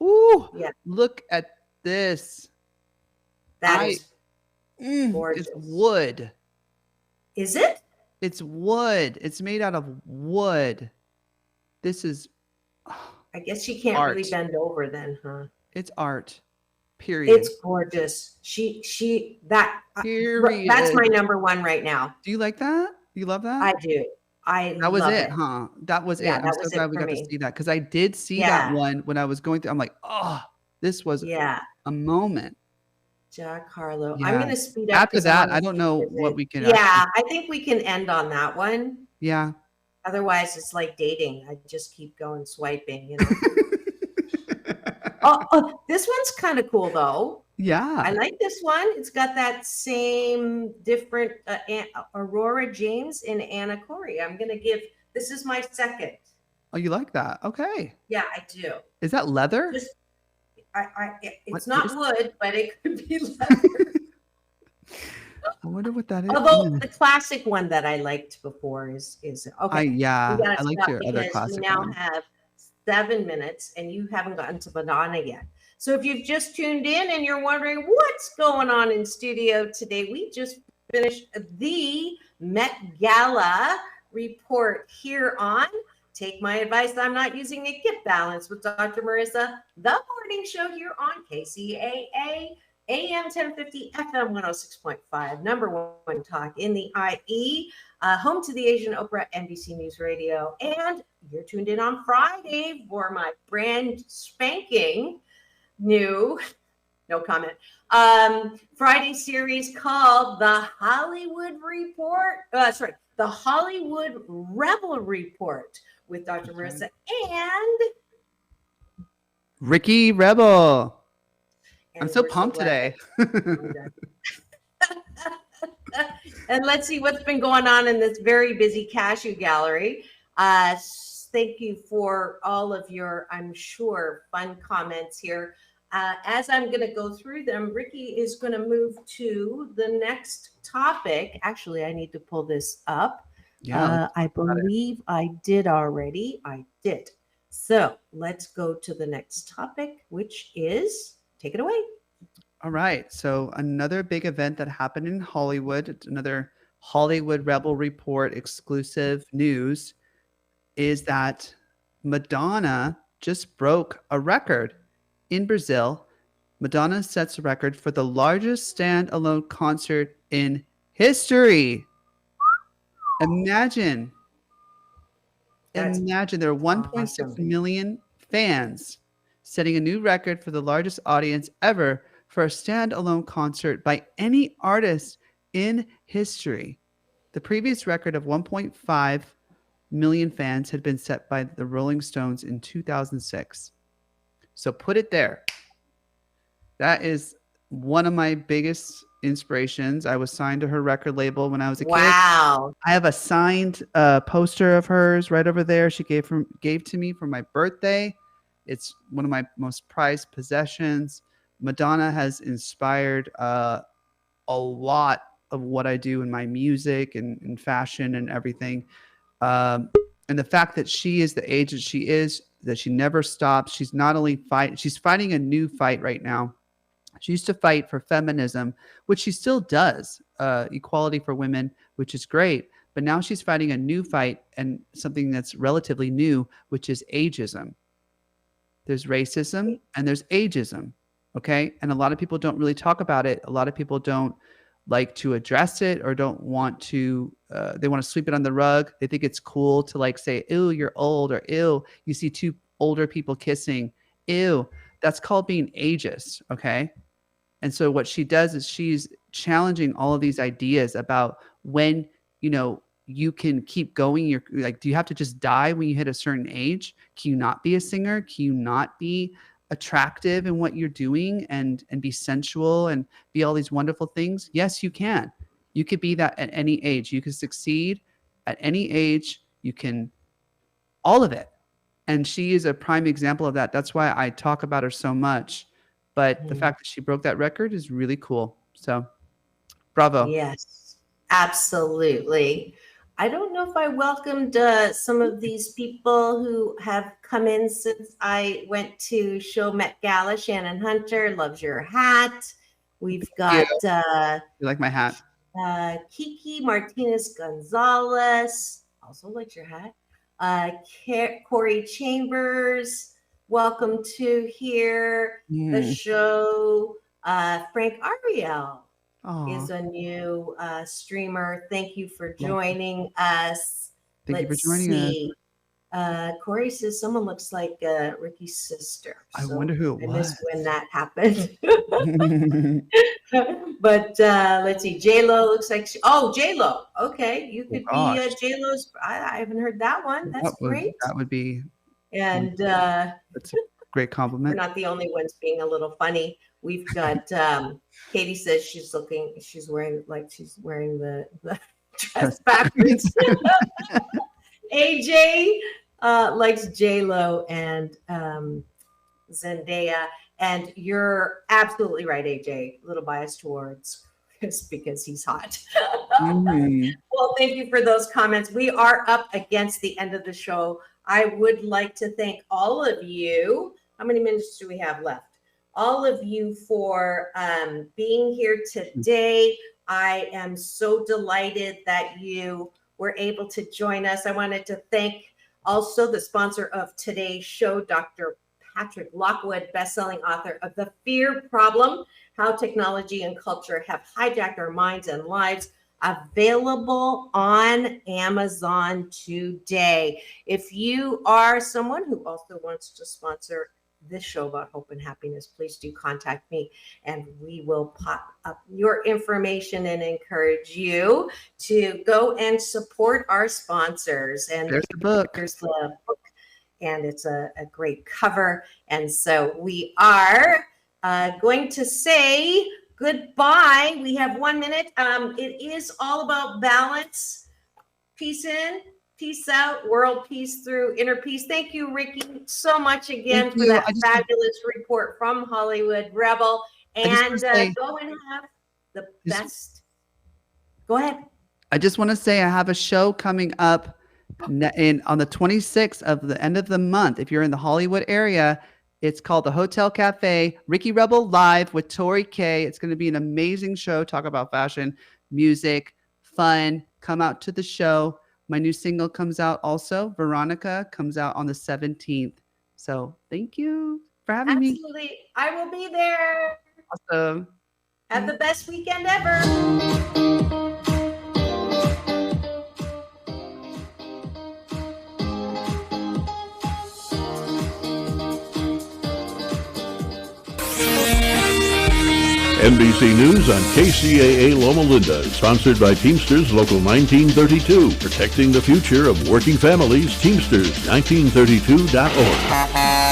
ooh, yeah. Look at this. That is gorgeous. It's wood. Is it? It's wood. It's made out of wood. This is I guess she can't really bend over then, huh? It's art. Period. It's gorgeous. That's my number one right now. Do you like that? You love that? I do. That was it, huh? That was it. I'm so glad we got to see that because I did see that one when I was going through. I'm like, oh, this was a moment. Jack Harlow. Yeah. I'm going to speed up. After that, I don't know what we can. I think we can end on that one. Yeah. Otherwise, it's like dating. I just keep going swiping, Oh, this one's kind of cool though. Yeah. I like this one. It's got that same different Aurora James and Anna Corey. this is my second. Oh, you like that? Okay. Yeah, I do. Is that leather? It's not wood, but it could be leather. I wonder what that is. Although the classic one that I liked before is okay. I like your other classic. We now have 7 minutes and you haven't gotten to Madonna yet. So if you've just tuned in and you're wondering what's going on in studio today, we just finished the Met Gala report here on Take My Advice. I'm Not Using It. Get Balanced with Dr. Marissa, the morning show here on KCAA, AM 1050, FM 106.5, number one talk in the IE, home to the Asian Oprah, NBC News Radio. And you're tuned in on Friday for my brand spanking new, no comment, Friday series called The Hollywood Report. The Hollywood Rebel Report with Dr. Marissa and Ricky Rebel. I'm so pumped today. And let's see what's been going on in this very busy cashew gallery. Thank you for all of your, I'm sure, fun comments here. As I'm going to go through them, Ricky is going to move to the next topic. Actually, I need to pull this up. Yeah, I believe I did already. I did. So let's go to the next topic, which is, take it away. all right. So another big event that happened in Hollywood, it's another Hollywood Rebel Report exclusive news, is that Madonna just broke a record in Brazil. Madonna sets a record for the largest standalone concert in history. Imagine there are 1.6 million fans, setting a new record for the largest audience ever for a standalone concert by any artist in history. The previous record of 1.5 million fans had been set by the Rolling Stones in 2006. So put it there. That is one of my biggest inspirations. I was signed to her record label when I was a kid. Wow. I have a signed poster of hers right over there. She gave to me for my birthday. It's one of my most prized possessions. Madonna has inspired a lot of what I do in my music and fashion and everything. And the fact that she is the age that she is, that she never stops. She's not only she's fighting a new fight right now. She used to fight for feminism, which she still does, equality for women, which is great. But now she's fighting a new fight and something that's relatively new, which is ageism. There's racism and there's ageism. Okay. And a lot of people don't really talk about it. A lot of people don't like to address it or don't want to, they want to sweep it on the rug. They think it's cool to like say, ew, you're old, or ew, you see two older people kissing. Ew, that's called being ageist. Okay. And so what she does is she's challenging all of these ideas about when, you can keep going. You're like, do you have to just die when you hit a certain age? Can you not be a singer? Can you not be attractive in what you're doing and be sensual and be all these wonderful things? Yes, you can. You could be that at any age. You can succeed at any age. You can, all of it. And she is a prime example of that. That's why I talk about her so much. But the fact that she broke that record is really cool. So bravo. Yes, absolutely. I don't know if I welcomed some of these people who have come in since I went to show Met Gala. Shannon Hunter loves your hat. We've got You like my hat? Kiki Martinez Gonzalez also likes your hat. Corey Chambers, welcome to here the show. Frank Ariel is a new streamer. Thank you for joining us. Thank you for joining us. Corey says someone looks like Ricky's sister. I wonder who it was. I missed when that happened. But let's see. J-Lo looks like J-Lo. Okay, you could be J-Lo's. I haven't heard that one. That's great. That would be. And that's a great compliment. We're not the only ones being a little funny. We've got Katie says she's wearing the dress backwards. AJ likes J-Lo and Zendaya. And you're absolutely right, AJ. A little biased towards Chris because he's hot. Well, thank you for those comments. We are up against the end of the show. I would like to thank all of you. How many minutes do we have left? All of you for being here today. I am so delighted that you were able to join us. I wanted to thank also the sponsor of today's show, Dr. Patrick Lockwood, bestselling author of The Fear Problem, How Technology and Culture Have Hijacked Our Minds and Lives, available on Amazon today. If you are someone who also wants to sponsor this show about hope and happiness, please do contact me and we will pop up your information and encourage you to go and support our sponsors. And there's the book. There's the book. And it's a great cover. And so we are going to say goodbye. We have 1 minute. It is all about balance. Peace in, peace out, world peace through inner peace. Thank you, Ricky, so much again for that fabulous report from Hollywood Rebel. And go and have the best. Go ahead. I just want to say I have a show coming up on the 26th of the end of the month. If you're in the Hollywood area, it's called the Hotel Cafe, Ricky Rebel Live with Tori K. It's going to be an amazing show. Talk about fashion, music, fun. Come out to the show. My new single comes out also. Veronica comes out on the 17th. So thank you for having me. Absolutely. I will be there. Awesome. Have the best weekend ever. NBC News on KCAA Loma Linda, sponsored by Teamsters Local 1932, protecting the future of working families. Teamsters1932.org.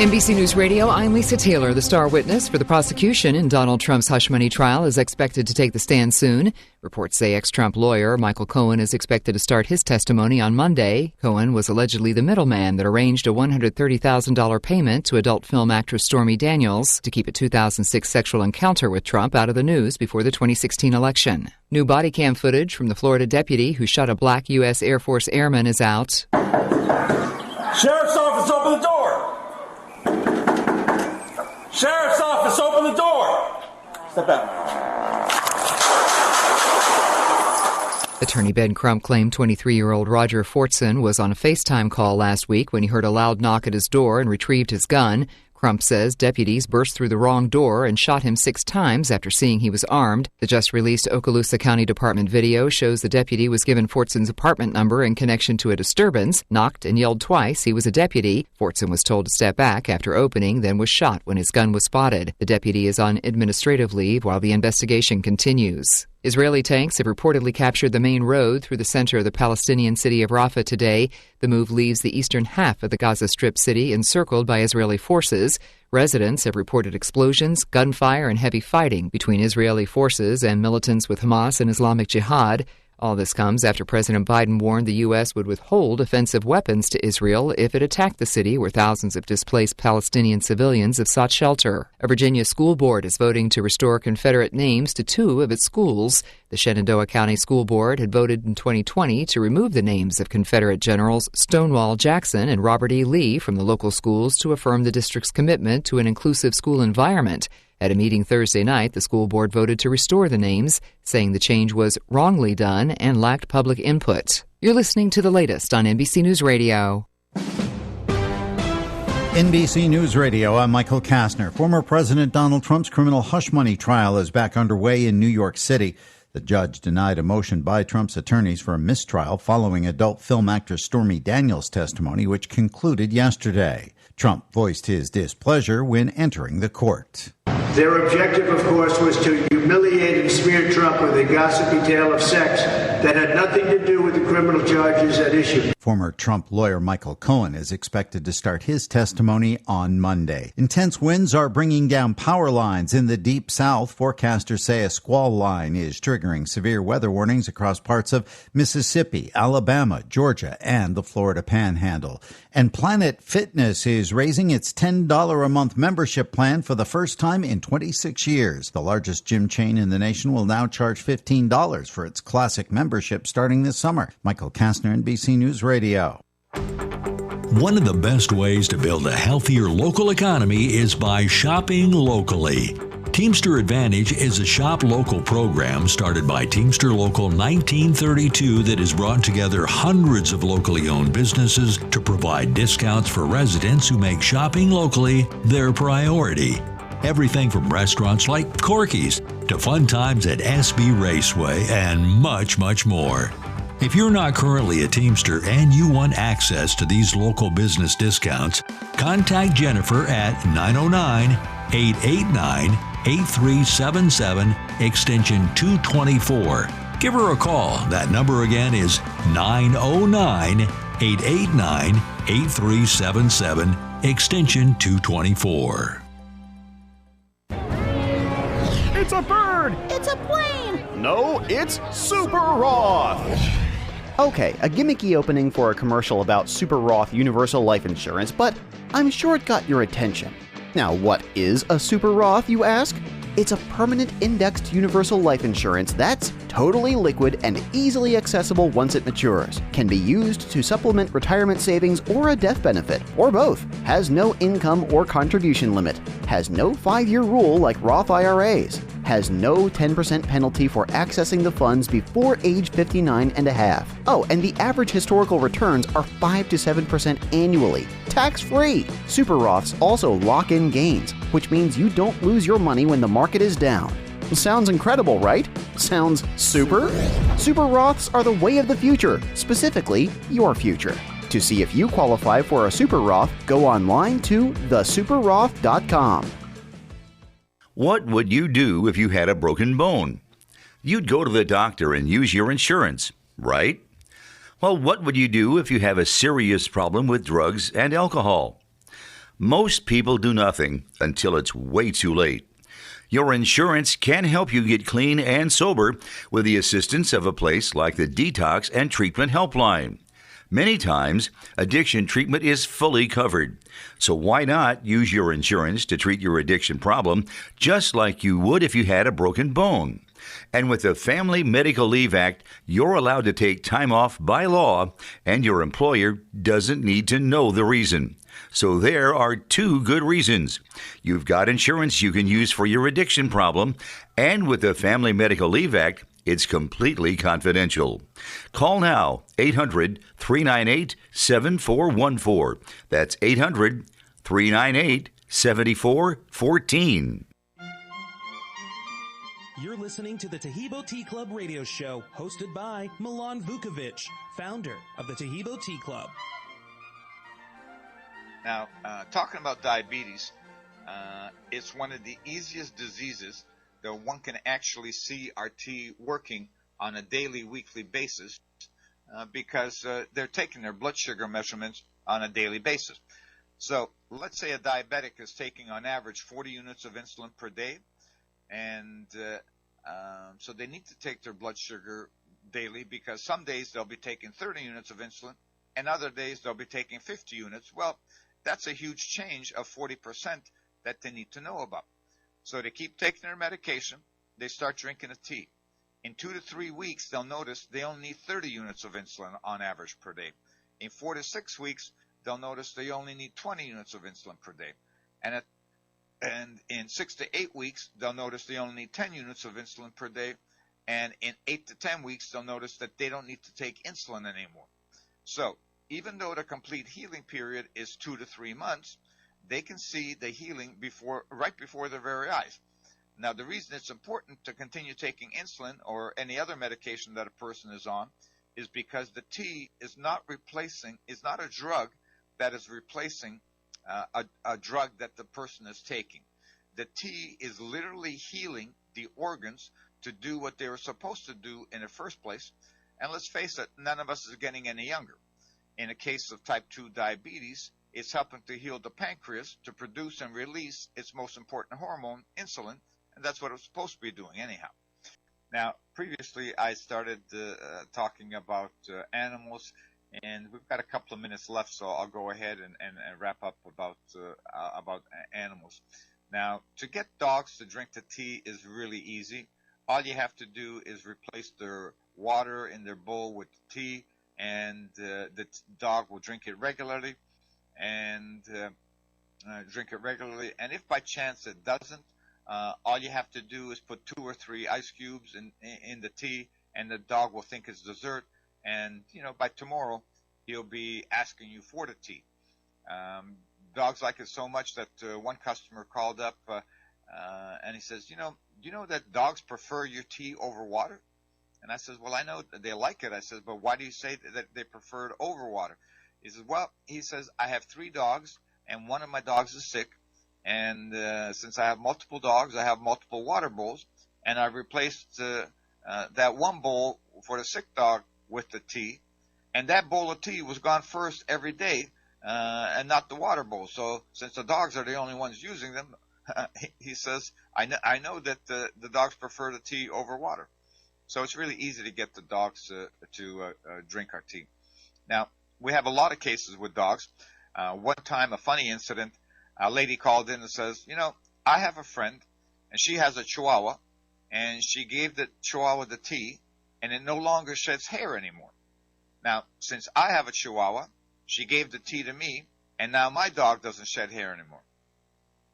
NBC News Radio, I'm Lisa Taylor. The star witness for the prosecution in Donald Trump's hush money trial is expected to take the stand soon. Reports say ex-Trump lawyer Michael Cohen is expected to start his testimony on Monday. Cohen was allegedly the middleman that arranged a $130,000 payment to adult film actress Stormy Daniels to keep a 2006 sexual encounter with Trump out of the news before the 2016 election. New body cam footage from the Florida deputy who shot a black U.S. Air Force airman is out. Sheriff's office, open the door! Sheriff's office, open the door! Step out. Attorney Ben Crump claimed 23-year-old Roger Fortson was on a FaceTime call last week when he heard a loud knock at his door and retrieved his gun. Crump says deputies burst through the wrong door and shot him 6 times after seeing he was armed. The just-released Okaloosa County Department video shows the deputy was given Fortson's apartment number in connection to a disturbance, knocked and yelled twice he was a deputy. Fortson was told to step back after opening, then was shot when his gun was spotted. The deputy is on administrative leave while the investigation continues. Israeli tanks have reportedly captured the main road through the center of the Palestinian city of Rafah today. The move leaves the eastern half of the Gaza Strip city encircled by Israeli forces. Residents have reported explosions, gunfire, and heavy fighting between Israeli forces and militants with Hamas and Islamic Jihad. All this comes after President Biden warned the U.S. would withhold offensive weapons to Israel if it attacked the city where thousands of displaced Palestinian civilians have sought shelter. A Virginia school board is voting to restore Confederate names to 2 of its schools. The Shenandoah County School Board had voted in 2020 to remove the names of Confederate generals Stonewall Jackson and Robert E. Lee from the local schools to affirm the district's commitment to an inclusive school environment. At a meeting Thursday night, the school board voted to restore the names, saying the change was wrongly done and lacked public input. You're listening to the latest on NBC News Radio. NBC News Radio, I'm Michael Kastner. Former President Donald Trump's criminal hush money trial is back underway in New York City. The judge denied a motion by Trump's attorneys for a mistrial following adult film actress Stormy Daniels' testimony, which concluded yesterday. Trump voiced his displeasure when entering the court. Their objective, of course, was to humiliate and smear Trump with a gossipy tale of sex that had nothing to do with the criminal charges at issue. Former Trump lawyer Michael Cohen is expected to start his testimony on Monday. Intense winds are bringing down power lines in the Deep South. Forecasters say a squall line is triggering severe weather warnings across parts of Mississippi, Alabama, Georgia, and the Florida Panhandle. And Planet Fitness is raising its $10 a month membership plan for the first time in 26 years. The largest gym chain in the nation will now charge $15 for its classic membership starting this summer. Michael Kastner, NBC News Radio. One of the best ways to build a healthier local economy is by shopping locally. Teamster Advantage is a shop local program started by Teamster Local 1932 that has brought together hundreds of locally owned businesses to provide discounts for residents who make shopping locally their priority. Everything from restaurants like Corky's to fun times at SB Raceway and much, much more. If you're not currently a Teamster and you want access to these local business discounts, contact Jennifer at 909-889-8377, extension 224. Give her a call. That number again is 909-889-8377, extension 224. It's a bird! It's a plane! No, it's Super Roth! Okay, a gimmicky opening for a commercial about Super Roth Universal Life Insurance, but I'm sure it got your attention. Now, what is a Super Roth, you ask? It's a permanent indexed universal life insurance that's totally liquid and easily accessible once it matures. Can be used to supplement retirement savings or a death benefit, or both. Has no income or contribution limit. Has no 5-year rule like Roth IRAs. Has no 10% penalty for accessing the funds before age 59 and a half. Oh, and the average historical returns are 5 to 7% annually. Tax-free. Super Roths also lock in gains, which means you don't lose your money when the market is down. Sounds incredible, right? Sounds super? Super Roths are the way of the future, specifically your future. To see if you qualify for a Super Roth, go online to thesuperroth.com. What would you do if you had a broken bone? You'd go to the doctor and use your insurance, right? Well, what would you do if you have a serious problem with drugs and alcohol? Most people do nothing until it's way too late. Your insurance can help you get clean and sober with the assistance of a place like the Detox and Treatment Helpline. Many times, addiction treatment is fully covered. So why not use your insurance to treat your addiction problem just like you would if you had a broken bone? And with the Family Medical Leave Act, you're allowed to take time off by law, and your employer doesn't need to know the reason. So there are 2 good reasons. You've got insurance you can use for your addiction problem, and with the Family Medical Leave Act, it's completely confidential. Call now, 800-398-7414. That's 800-398-7414. You're listening to the Tahibo Tea Club radio show, hosted by Milan Vukovic, founder of the Tahibo Tea Club. Now, talking about diabetes, it's one of the easiest diseases that one can actually see our tea working on a daily, weekly basis because they're taking their blood sugar measurements on a daily basis. So let's say a diabetic is taking on average 40 units of insulin per day, and so they need to take their blood sugar daily because some days they'll be taking 30 units of insulin and other days they'll be taking 50 units. Well, that's a huge change of 40% that they need to know about. So they keep taking their medication, they start drinking a tea. In 2 to 3 weeks, they'll notice they only need 30 units of insulin on average per day. In 4 to 6 weeks, they'll notice they only need 20 units of insulin per day. And in 6 to 8 weeks, they'll notice they only need 10 units of insulin per day. And in 8 to 10 weeks, they'll notice that they don't need to take insulin anymore. So even though the complete healing period is 2 to 3 months, they can see the healing right before their very eyes. Now, the reason it's important to continue taking insulin or any other medication that a person is on is because the tea is not a drug that is replacing a drug that the person is taking. The tea is literally healing the organs to do what they were supposed to do in the first place. And let's face it, none of us is getting any younger. In a case of type 2 diabetes, it's helping to heal the pancreas to produce and release its most important hormone, insulin, and that's what it's supposed to be doing anyhow. Now, previously I started talking about animals, and we've got a couple of minutes left, so I'll go ahead and wrap up about animals. Now, to get dogs to drink the tea is really easy. All you have to do is replace their water in their bowl with tea, and the dog will drink it regularly. And if by chance it doesn't, all you have to do is put 2 or 3 ice cubes in the tea, and the dog will think it's dessert, and by tomorrow he'll be asking you for the tea. Dogs like it so much that one customer called up and he says, do you know that dogs prefer your tea over water? And I says, well, I know they like it. I says, but why do you say that they prefer it over water? He says, I have 3 dogs, and one of my dogs is sick. And since I have multiple dogs, I have multiple water bowls. And I replaced that one bowl for the sick dog with the tea. And that bowl of tea was gone first every day and not the water bowl. So since the dogs are the only ones using them, he says, I know that the dogs prefer the tea over water. So it's really easy to get the dogs to drink our tea. Now, we have a lot of cases with dogs. One time, a funny incident, a lady called in and says, I have a friend, and she has a Chihuahua, and she gave the Chihuahua the tea, and it no longer sheds hair anymore. Now, since I have a Chihuahua, she gave the tea to me, and now my dog doesn't shed hair anymore.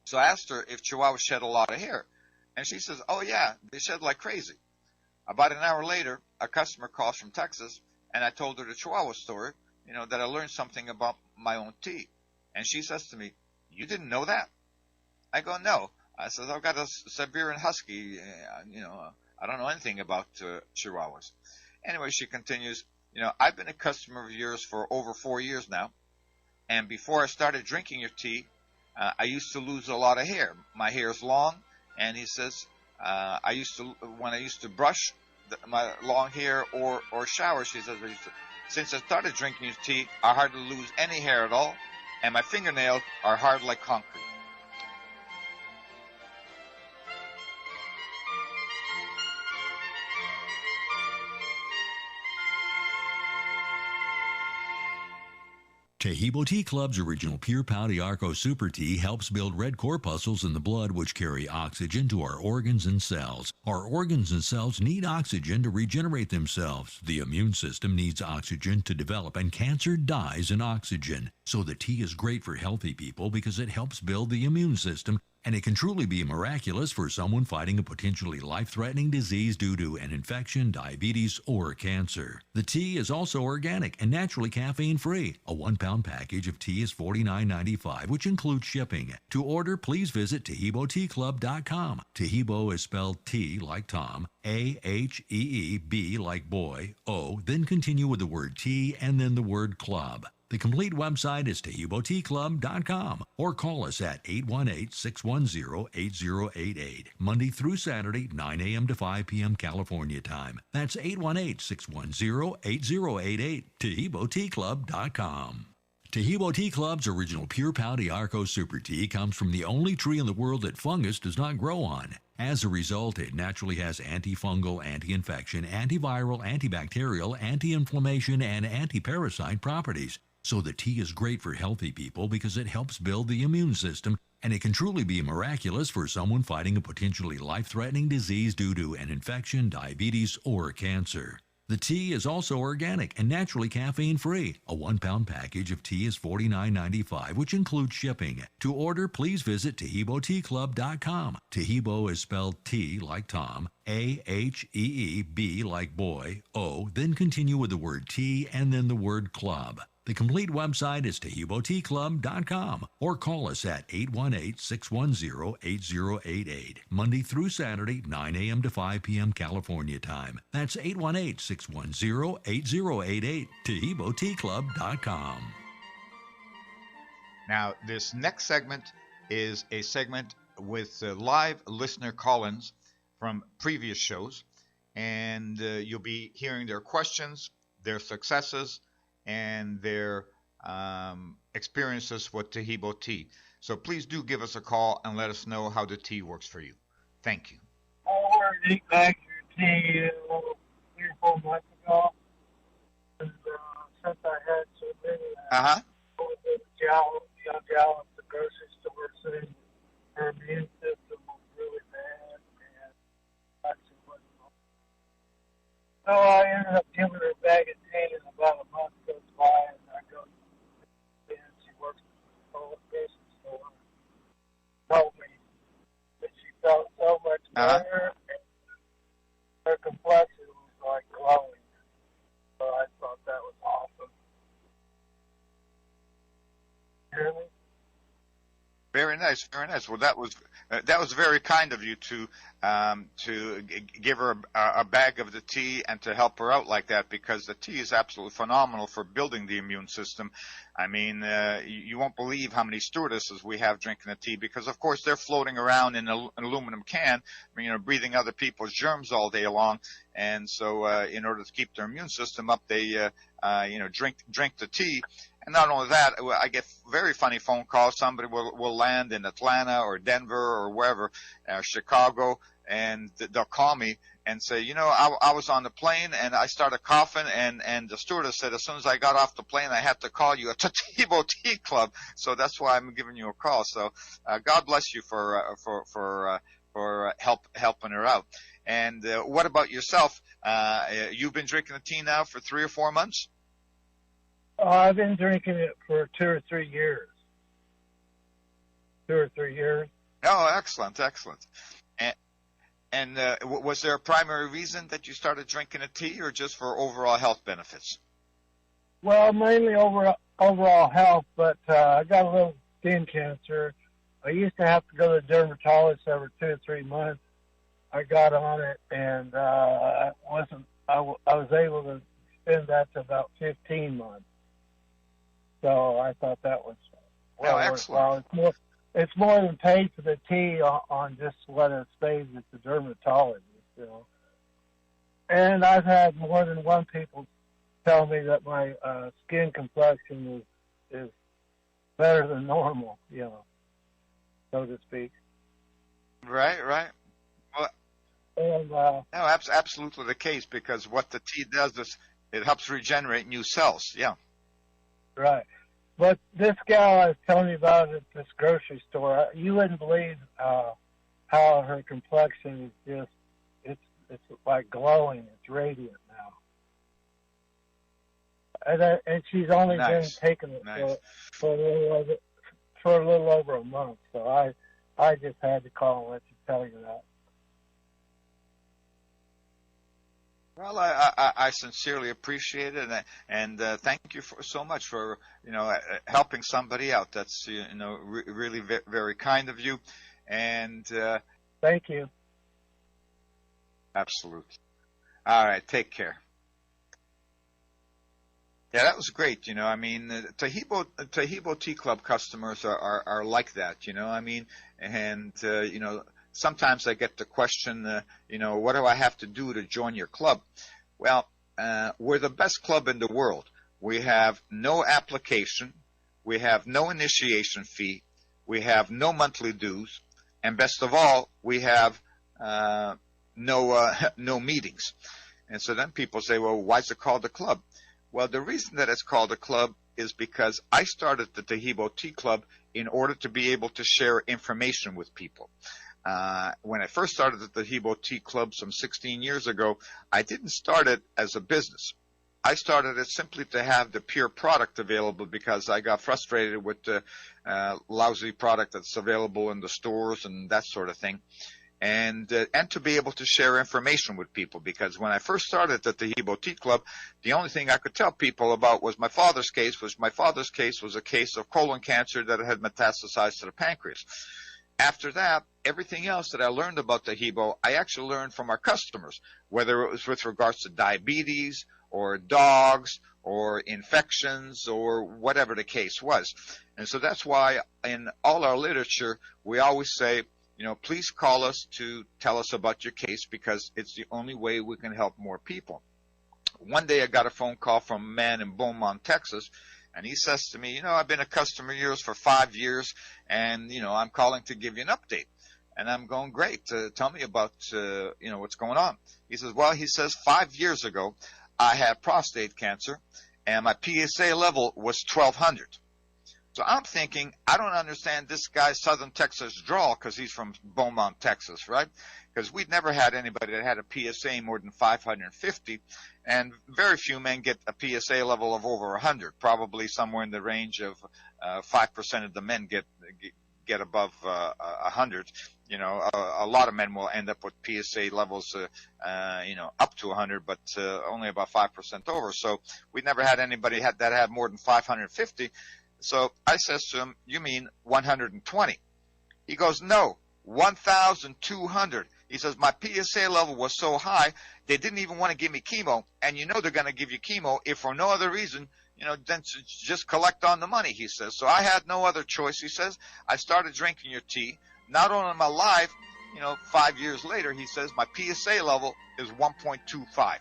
So I asked her if Chihuahuas shed a lot of hair, and she says, oh yeah, they shed like crazy. About an hour later, a customer calls from Texas, and I told her the Chihuahua story, that I learned something about my own tea. And she says to me, you didn't know that? I go, no. I said, I've got a Siberian Husky, I don't know anything about Chihuahuas. Anyway, she continues, I've been a customer of yours for over 4 years now, and before I started drinking your tea, I used to lose a lot of hair. My hair is long, and he says, when I used to brush my long hair or shower, she says, since I started drinking your tea, I hardly lose any hair at all, and my fingernails are hard like concrete. Tahibo Tea Club's original Pure Pouty Arco Super Tea helps build red corpuscles in the blood which carry oxygen to our organs and cells. Our organs and cells need oxygen to regenerate themselves. The immune system needs oxygen to develop, and cancer dies in oxygen. So the tea is great for healthy people because it helps build the immune system, and it can truly be miraculous for someone fighting a potentially life-threatening disease due to an infection, diabetes, or cancer. The tea is also organic and naturally caffeine-free. A 1-pound package of tea is $49.95, which includes shipping. To order, please visit TahiboTeaClub.com. Tahibo is spelled T like Tom, A-H-E-E-B like boy, O, then continue with the word tea and then the word club. The complete website is TahiboTeaClub.com, or call us at 818-610-8088, Monday through Saturday, 9 a.m. to 5 p.m. California time. That's 818-610-8088, TahiboTeaClub.com. Tahibo Tea Club's original Pure Pouty Arco Super Tea comes from the only tree in the world that fungus does not grow on. As a result, it naturally has antifungal, anti-infection, antiviral, antibacterial, anti-inflammation, and anti-parasite properties. So the tea is great for healthy people because it helps build the immune system, and it can truly be miraculous for someone fighting a potentially life-threatening disease due to an infection, diabetes, or cancer. The tea is also organic and naturally caffeine-free. A 1-pound package of tea is $49.95, which includes shipping. To order, please visit TahiboTeaClub.com. Tahibo is spelled T like Tom, A-H-E-E-B like boy, O, then continue with the word tea and then the word club. The complete website is TahiboTeaClub.com, or call us at 818-610-8088, Monday through Saturday, 9 a.m. to 5 p.m. California time. That's 818-610-8088, TahiboTeaClub.com. Now, this next segment is a segment with live listener call-ins from previous shows, and you'll be hearing their questions, their successes, and their experiences with Tahibo tea. So please do give us a call and let us know how the tea works for you. Thank you. I ordered 8 bags of tea 3 or 4 months ago. And since I had so many, young gal at the grocery store saying her immune system was really bad, and actually wasn't on. So I ended up giving her a bag of tea, and about a month goes by, and I go and she works at the grocery store. Told me that she felt so much better, and her complexion was like glowing. So I thought that was awesome. You hear me? Very nice, very nice. Well, that was very kind of you to give her a bag of the tea and to help her out like that, because the tea is absolutely phenomenal for building the immune system. I mean, you won't believe how many stewardesses we have drinking the tea, because of course they're floating around in an aluminum can, breathing other people's germs all day long, and so in order to keep their immune system up, they drink the tea. And not only that, I get very funny phone calls. Somebody will land in Atlanta or Denver or wherever, Chicago, and they'll call me and say, I was on the plane and I started coughing, and the stewardess said as soon as I got off the plane I had to call you at Tebow Tea Club. So that's why I'm giving you a call. So God bless you for helping her out. And what about yourself? You've been drinking the tea now for 3 or 4 months? I've been drinking it for 2 or 3 years. 2 or 3 years. Oh, excellent. And was there a primary reason that you started drinking a tea, or just for overall health benefits? Well, mainly overall health, but I got a little skin cancer. I used to have to go to the dermatologist every 2 or 3 months. I got on it, and I was able to extend that to about 15 months. So I thought that was excellent. Well, it's more than paid for the tea on just what it stays at the dermatologist, And I've had more than one people tell me that my skin complexion is better than normal, so to speak. Right. Well, and no, absolutely the case, because what the tea does is it helps regenerate new cells. Yeah. Right. But this gal I was telling you about at this grocery store, you wouldn't believe how her complexion is just, it's like glowing. It's radiant now. And she's only been taking it for a little over a month. So I just had to call and tell you that. Well, I sincerely appreciate it, and thank you so much for helping somebody out. That's really very kind of you, and thank you. Absolutely. All right, take care. Yeah, that was great. Tebow Tea Club customers are like that. And sometimes I get the question, what do I have to do to join your club? Well, we're the best club in the world. We have no application. We have no initiation fee. We have no monthly dues. And best of all, we have no meetings. And so then people say, well, why is it called a club? Well, the reason that it's called a club is because I started the Tebow Tea Club in order to be able to share information with people. When I first started the Tebow Tea Club some 16 years ago, I didn't start it as a business. I started it simply to have the pure product available, because I got frustrated with the lousy product that's available in the stores and that sort of thing. And to be able to share information with people, because when I first started the Tebow Tea Club, the only thing I could tell people about was my father's case, was a case of colon cancer that had metastasized to the pancreas. After that, everything else that I learned about the Tebow, I actually learned from our customers, whether it was with regards to diabetes or dogs or infections or whatever the case was. And so that's why in all our literature, we always say, please call us to tell us about your case, because it's the only way we can help more people. One day I got a phone call from a man in Beaumont, Texas, and he says to me, I've been a customer of yours for 5 years, and, I'm calling to give you an update. And I'm going, great, tell me about, what's going on. He says, 5 years ago, I had prostate cancer, and my PSA level was 1,200. So I'm thinking, I don't understand this guy's Southern Texas drawl, because he's from Beaumont, Texas, right? Because we'd never had anybody that had a PSA more than 550, and very few men get a PSA level of over 100. Probably somewhere in the range of 5% of the men get above 100. A lot of men will end up with PSA levels, up to 100, but only about 5% over. So we never had anybody that had more than 550. So I says to him, you mean 120? He goes, no, 1,200. He says, my PSA level was so high, they didn't even want to give me chemo. And they're going to give you chemo if for no other reason, then to just collect on the money, he says. So I had no other choice, he says. I started drinking your tea. Not only am I alive, 5 years later, he says, my PSA level is 1.25.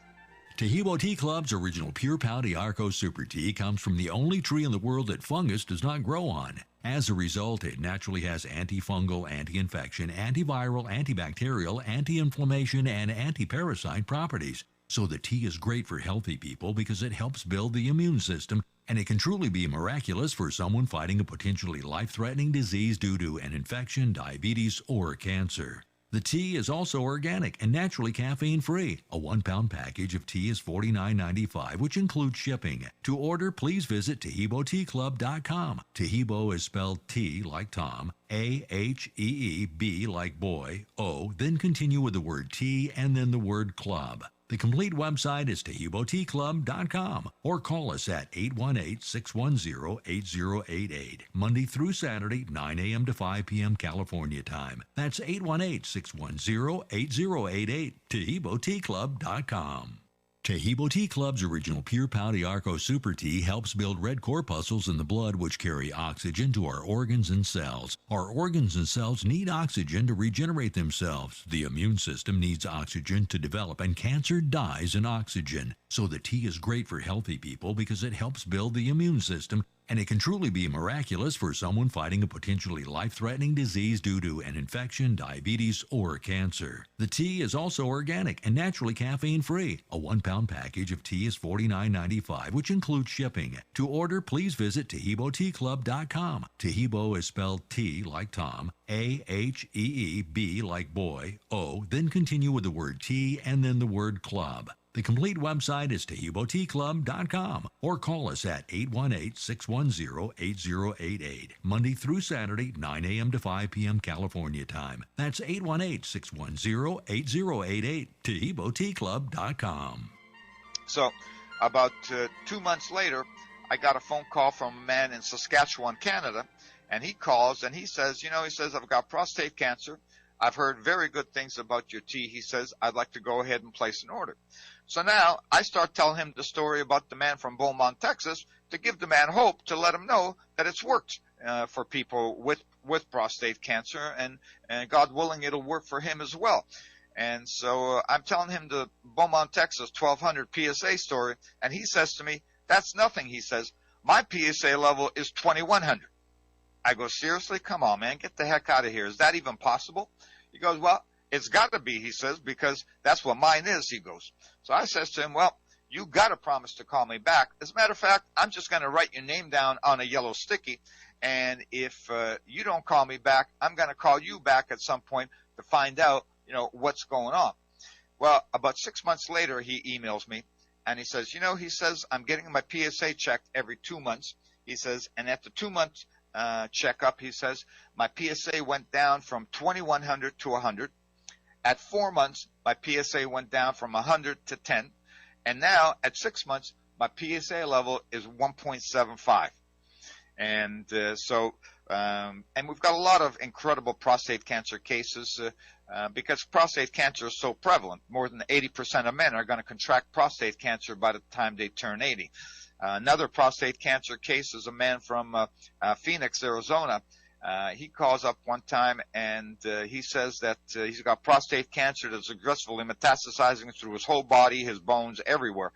Tahibo Tea Club's original Pure Pau de Arco Super Tea comes from the only tree in the world that fungus does not grow on. As a result, it naturally has antifungal, anti-infection, antiviral, antibacterial, anti-inflammation, and anti-parasite properties. So the tea is great for healthy people because it helps build the immune system, and it can truly be miraculous for someone fighting a potentially life-threatening disease due to an infection, diabetes, or cancer. The tea is also organic and naturally caffeine-free. A 1-pound package of tea is $49.95, which includes shipping. To order, please visit TahiboTeaClub.com. Tahibo is spelled T like Tom, A-H-E-E-B like boy, O, then continue with the word tea and then the word club. The complete website is TahiboTeaClub.com or call us at 818-610-8088, Monday through Saturday, 9 a.m. to 5 p.m. California time. That's 818-610-8088, TahiboTeaClub.com. Tahibo Tea Club's original Pure Pau de Arco Super Tea helps build red corpuscles in the blood which carry oxygen to our organs and cells. Our organs and cells need oxygen to regenerate themselves. The immune system needs oxygen to develop, and cancer dies in oxygen. So the tea is great for healthy people because it helps build the immune system, and it can truly be miraculous for someone fighting a potentially life-threatening disease due to an infection, diabetes, or cancer. The tea is also organic and naturally caffeine-free. A 1-pound package of tea is $49.95, which includes shipping. To order, please visit TahiboTeaClub.com. Tahibo is spelled T like Tom, A-H-E-E-B like boy, O, then continue with the word tea and then the word club. The complete website is TahiboTeaClub.com or call us at 818-610-8088, Monday through Saturday, 9 a.m. to 5 p.m. California time. That's 818-610-8088, TahiboTeaClub.com. So, about 2 months later, I got a phone call from a man in Saskatchewan, Canada, and he calls and he says, I've got prostate cancer. I've heard very good things about your tea. He says, I'd like to go ahead and place an order. So now I start telling him the story about the man from Beaumont, Texas, to give the man hope, to let him know that it's worked for people with prostate cancer, and God willing, it'll work for him as well. And so I'm telling him the Beaumont, Texas 1200 PSA story, and he says to me, that's nothing. He says, my PSA level is 2100. I go, seriously? Come on, man, get the heck out of here. Is that even possible? He goes, well, it's got to be, he says, because that's what mine is, he goes. So I says to him, well, you got to promise to call me back. As a matter of fact, I'm just going to write your name down on a yellow sticky, and if you don't call me back, I'm going to call you back at some point to find out, what's going on. Well, about 6 months later, he emails me, and he says, I'm getting my PSA checked every 2 months. He says, and at the 2 months checkup, he says, my PSA went down from 2100 to 100. At 4 months, my PSA went down from 100 to 10. And now, at 6 months, my PSA level is 1.75. And and we've got a lot of incredible prostate cancer cases because prostate cancer is so prevalent. More than 80% of men are going to contract prostate cancer by the time they turn 80. Another prostate cancer case is a man from Phoenix, Arizona. He calls up one time and he says that he's got prostate cancer that's aggressively metastasizing through his whole body, his bones, everywhere.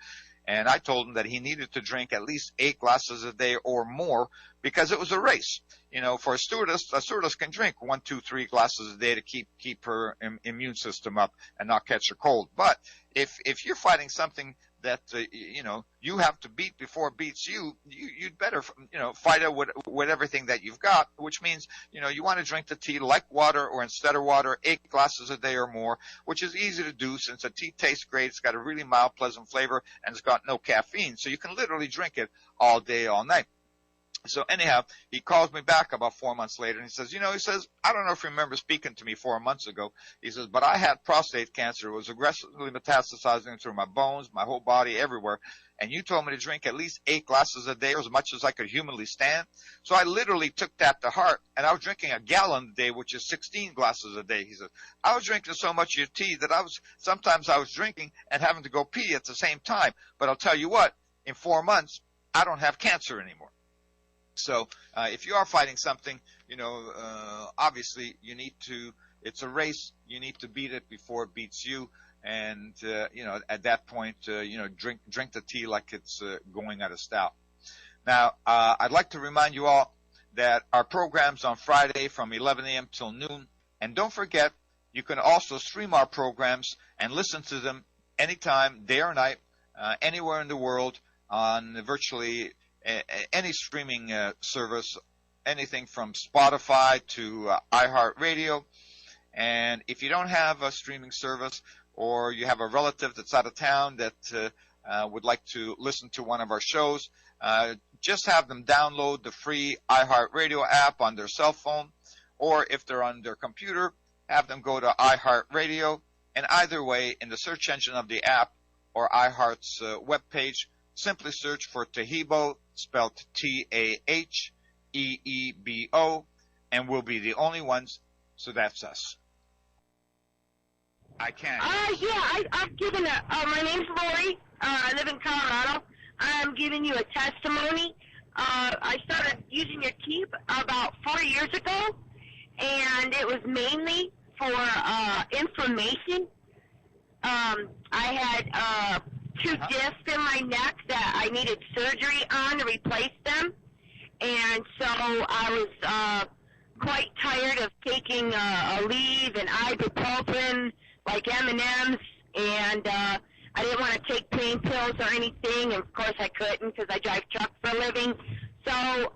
And I told him that he needed to drink at least 8 glasses a day or more because it was a race. For a stewardess can drink 1, 2, 3 glasses a day to keep her immune system up and not catch a cold. But if you're fighting something that you have to beat before it beats you'd better fight it with everything that you've got, which means you want to drink the tea like water, or instead of water 8 glasses a day or more, which is easy to do since the tea tastes great. It's got a really mild, pleasant flavor, and it's got no caffeine, so you can literally drink it all day, all night. So anyhow, he calls me back about 4 months later, and he says, I don't know if you remember speaking to me 4 months ago. He says, but I had prostate cancer. It was aggressively metastasizing through my bones, my whole body, everywhere. And you told me to drink at least 8 glasses a day, or as much as I could humanly stand. So I literally took that to heart, and I was drinking a gallon a day, which is 16 glasses a day. He says, I was drinking so much of your tea that sometimes I was drinking and having to go pee at the same time. But I'll tell you what, in 4 months, I don't have cancer anymore. So if you are fighting something, obviously it's a race. You need to beat it before it beats you. and at that point, drink the tea like it's going out of style. Now, I'd like to remind you all that our program's on Friday from 11 a.m. till noon, and don't forget, you can also stream our programs and listen to them anytime, day or night, anywhere in the world on virtually any streaming service, anything from Spotify to iHeartRadio. And if you don't have a streaming service, or you have a relative that's out of town that would like to listen to one of our shows, just have them download the free iHeartRadio app on their cell phone, or if they're on their computer, have them go to iHeartRadio, and either way, in the search engine of the app or iHeart's webpage, simply search for Taheebo, spelled T-A-H-E-E-B-O, and we'll be the only ones, so that's us. I can't. I've given my name's Lori. I live in Colorado. I'm giving you a testimony. I started using your tea about 4 years ago, and it was mainly for inflammation. I had 2 discs in my neck that I needed surgery on to replace them, and so I was quite tired of taking Aleve and ibuprofen, like M&Ms, and I didn't want to take pain pills or anything, and of course I couldn't because I drive trucks for a living. So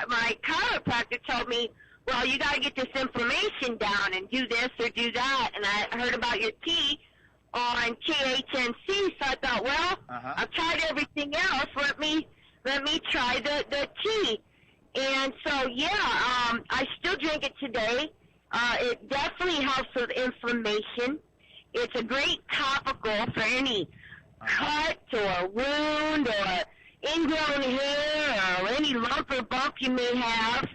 my chiropractor told me, well, you got to get this inflammation down and do this or do that, and I heard about your tea on KHNC, so I thought, well, I've tried everything else. Let me try the tea. And so, I still drink it today. It definitely helps with inflammation. It's a great topical for any cut or wound or ingrown hair or any lump or bump you may have.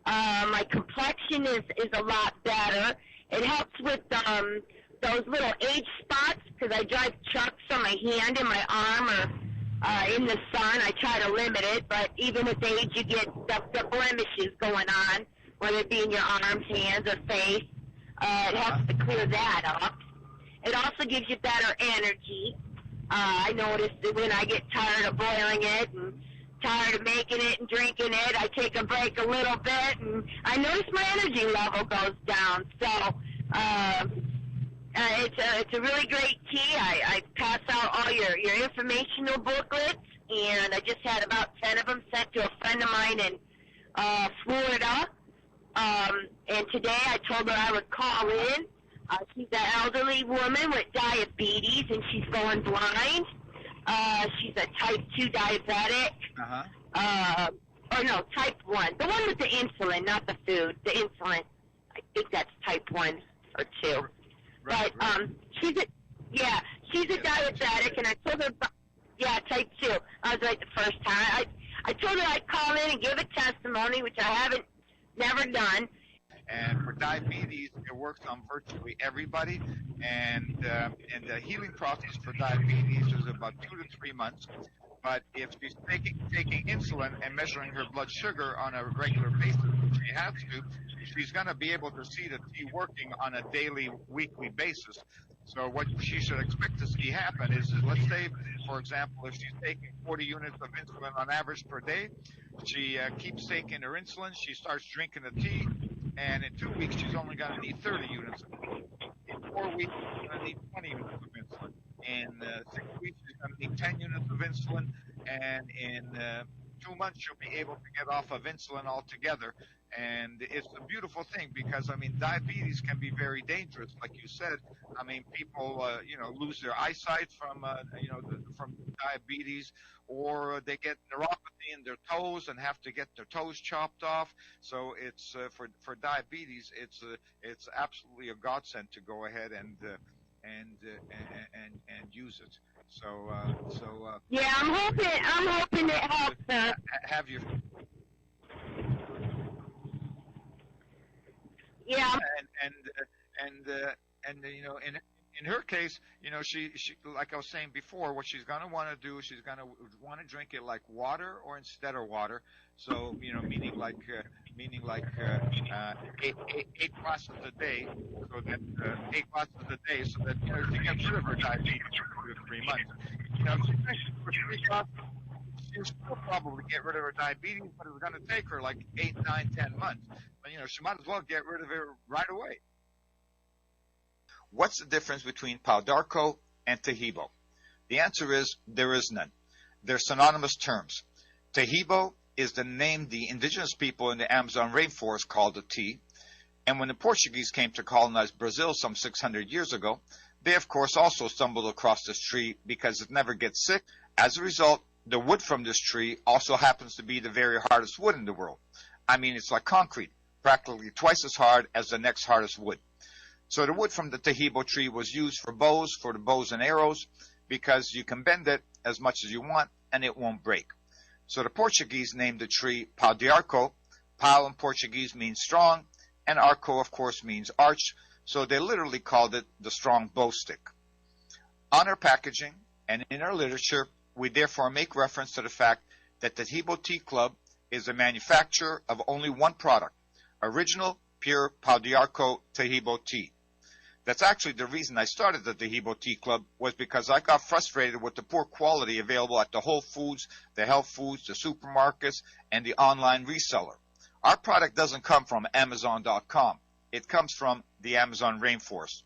My complexion is a lot better. It helps with those little age spots because I drive trucks on my hand and my arm or in the sun. I try to limit it, but even with age, you get the blemishes going on, whether it be in your arms, hands, or face. It helps to clear that up. It also gives you better energy. I notice that when I get tired of boiling it and tired of making it and drinking it, I take a break a little bit, and I notice my energy level goes down. So it's a really great tea. I pass out all your informational booklets, and I just had about 10 of them sent to a friend of mine in Florida. And today I told her I would call in. She's an elderly woman with diabetes, and she's going blind. She's a type 2 diabetic. Or no, type 1. The one with the insulin, not the food. The insulin. I think that's type 1 or 2. But she's a diabetic, and I told her, type 2. I was right the first time. I told her I'd call in and give a testimony, which I haven't never done. And for diabetes, it works on virtually everybody. And the healing process for diabetes is about 2 to 3 months. But if she's taking insulin and measuring her blood sugar on a regular basis, which she has to, she's going to be able to see the tea working on a daily, weekly basis. So what she should expect to see happen is let's say, for example, if she's taking 40 units of insulin on average per day, she keeps taking her insulin, she starts drinking the tea, and in 2 weeks she's only going to need 30 units of insulin. In 4 weeks she's going to need 20 units of insulin. In 6 weeks she's going to need 10 units of insulin, and in 2 months she'll be able to get off of insulin altogether. And it's a beautiful thing because, I mean, diabetes can be very dangerous. Like you said, I mean, people, lose their eyesight from diabetes, or they get neuropathy in their toes and have to get their toes chopped off. So it's, for diabetes, it's absolutely a godsend to go ahead and use it. So I'm hoping it helps. Have your Yeah. And in her case, she like I was saying before, what she's going to want to do, she's going to want to drink it like water or instead of water. So, meaning like meaning like eight glasses a day, so that 8 glasses a day, so that she gets rid of her diabetes for 2 to 3 months. If she drinks for 3 glasses, she'll still probably get rid of her diabetes, but it's going to take her like 8, 9, 10 months. But she might as well get rid of it right away. What's the difference between Pau d'Arco and Tahibo? The answer is there is none. They're synonymous terms. Tahibo is the name the indigenous people in the Amazon rainforest called the tea, and when the Portuguese came to colonize Brazil some 600 years ago, they of course also stumbled across this tree because it never gets sick. As a result, the wood from this tree also happens to be the very hardest wood in the world. I mean, it's like concrete, practically twice as hard as the next hardest wood. So the wood from the Tahibo tree was used for the bows and arrows, because you can bend it as much as you want and it won't break. So the Portuguese named the tree Pau d'Arco. Pau in Portuguese means strong, and arco, of course, means arch, so they literally called it the strong bow stick. On our packaging and in our literature, we therefore make reference to the fact that the Tahibo Tea Club is a manufacturer of only one product, original, pure Pau d'Arco Tahibo tea. That's actually the reason I started the Tahibo Tea Club, was because I got frustrated with the poor quality available at the Whole Foods, the health foods, the supermarkets, and the online reseller. Our product doesn't come from Amazon.com. It comes from the Amazon rainforest.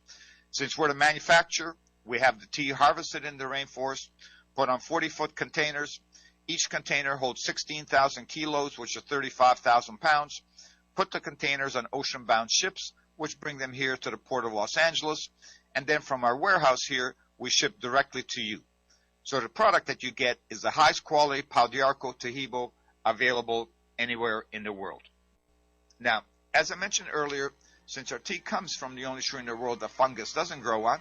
Since we're the manufacturer, we have the tea harvested in the rainforest, put on 40-foot containers. Each container holds 16,000 kilos, which is 35,000 pounds. Put the containers on ocean-bound ships, which bring them here to the port of Los Angeles, and then from our warehouse here, we ship directly to you. So the product that you get is the highest quality Pau d'Arco Tahibo available anywhere in the world. Now, as I mentioned earlier, since our tea comes from the only tree in the world that fungus doesn't grow on,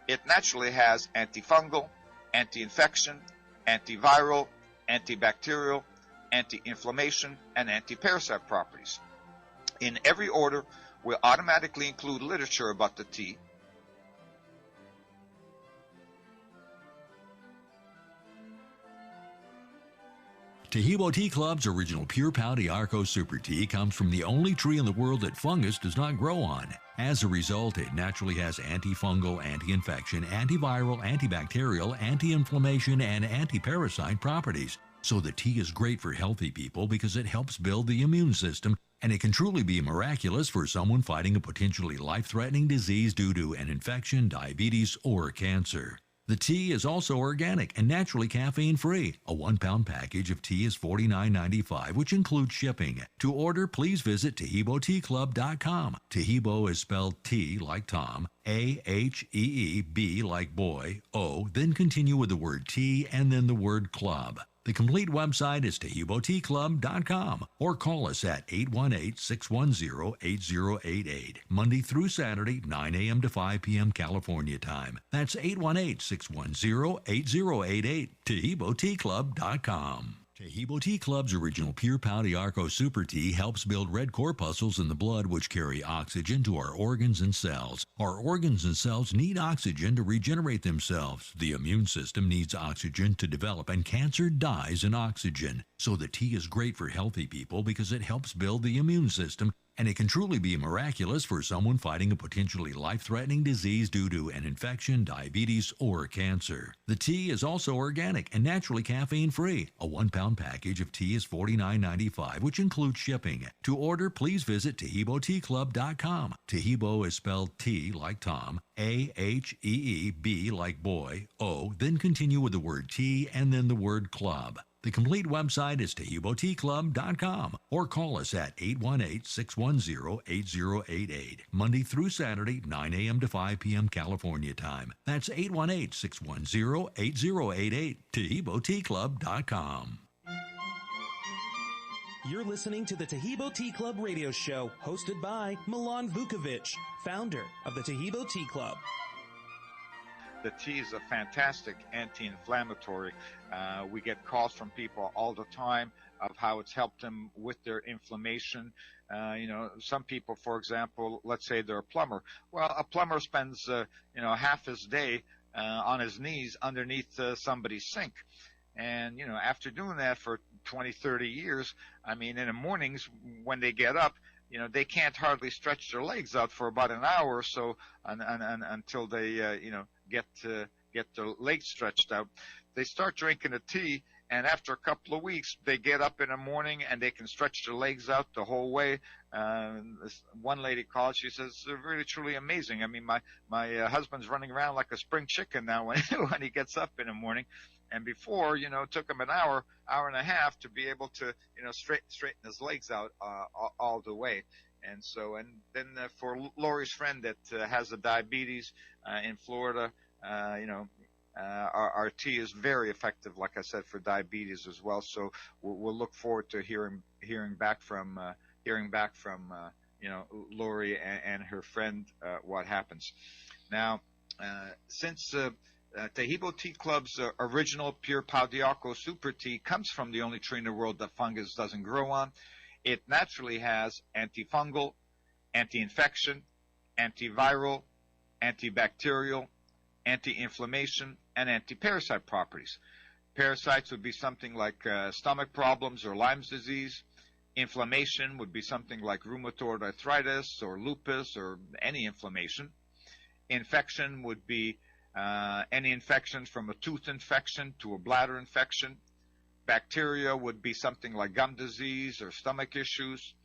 it naturally has antifungal, anti-infection, antiviral, antibacterial, anti-inflammation, and anti-parasite properties. In every order, we'll automatically include literature about the tea. Tahibo Tea Club's original Pure Pau d'Arco Super Tea comes from the only tree in the world that fungus does not grow on. As a result, it naturally has antifungal, anti-infection, antiviral, antibacterial, anti-inflammation, and anti-parasite properties. So the tea is great for healthy people because it helps build the immune system, and it can truly be miraculous for someone fighting a potentially life-threatening disease due to an infection, diabetes, or cancer. The tea is also organic and naturally caffeine-free. A 1-pound package of tea is $49.95, which includes shipping. To order, please visit TahiboTeaClub.com. Tahibo is spelled T like Tom, A-H-E-E-B like boy, O, then continue with the word tea and then the word club. The complete website is TahiboTeaClub.com, or call us at 818-610-8088, Monday through Saturday, 9 a.m. to 5 p.m. California time. That's 818-610-8088, TahiboTeaClub.com. Tahibo Tea Club's original Pure Pau d'Arco Super Tea helps build red corpuscles in the blood, which carry oxygen to our organs and cells. Our organs and cells need oxygen to regenerate themselves. The immune system needs oxygen to develop, and cancer dies in oxygen. So the tea is great for healthy people because it helps build the immune system, and it can truly be miraculous for someone fighting a potentially life-threatening disease due to an infection, diabetes, or cancer. The tea is also organic and naturally caffeine-free. A 1-pound package of tea is $49.95, which includes shipping. To order, please visit TahiboTeaClub.com. Tahibo is spelled T like Tom, A-H-E-E-B like boy, O, then continue with the word tea and then the word club. The complete website is TahiboTeaClub.com, or call us at 818-610-8088, Monday through Saturday, 9 a.m. to 5 p.m. California time. That's 818-610-8088, TahiboTeaClub.com. You're listening to the Tahibo Tea Club radio show, hosted by Milan Vukovic, founder of the Tahibo Tea Club. The tea is a fantastic anti-inflammatory. We get calls from people all the time of how it's helped them with their inflammation. Some people, for example, let's say they're a plumber. Well, a plumber spends, half his day on his knees underneath somebody's sink. And, after doing that for 20, 30 years, I mean, in the mornings when they get up, they can't hardly stretch their legs out for about an hour or so until they, get their legs stretched out. They start drinking the tea, and after a couple of weeks, they get up in the morning and they can stretch their legs out the whole way. This one lady called. She says, "They're really, truly amazing. I mean, my husband's running around like a spring chicken now when he gets up in the morning." And before, it took him an hour and a half to be able to, straighten his legs out all the way. And so, and then for Lori's friend that has the diabetes in Florida, our tea is very effective, like I said, for diabetes as well. So we'll look forward to hearing back from Lori and her friend what happens. Now, since Tahibo Tea Club's original pure Pau d'Arco super tea comes from the only tree in the world that fungus doesn't grow on, it naturally has antifungal, anti-infection, antiviral, antibacterial, anti-inflammation, and anti-parasite properties. Parasites would be something like stomach problems or Lyme's disease. Inflammation would be something like rheumatoid arthritis or lupus or any inflammation. Infection would be any infections from a tooth infection to a bladder infection. Bacteria would be something like gum disease or stomach issues.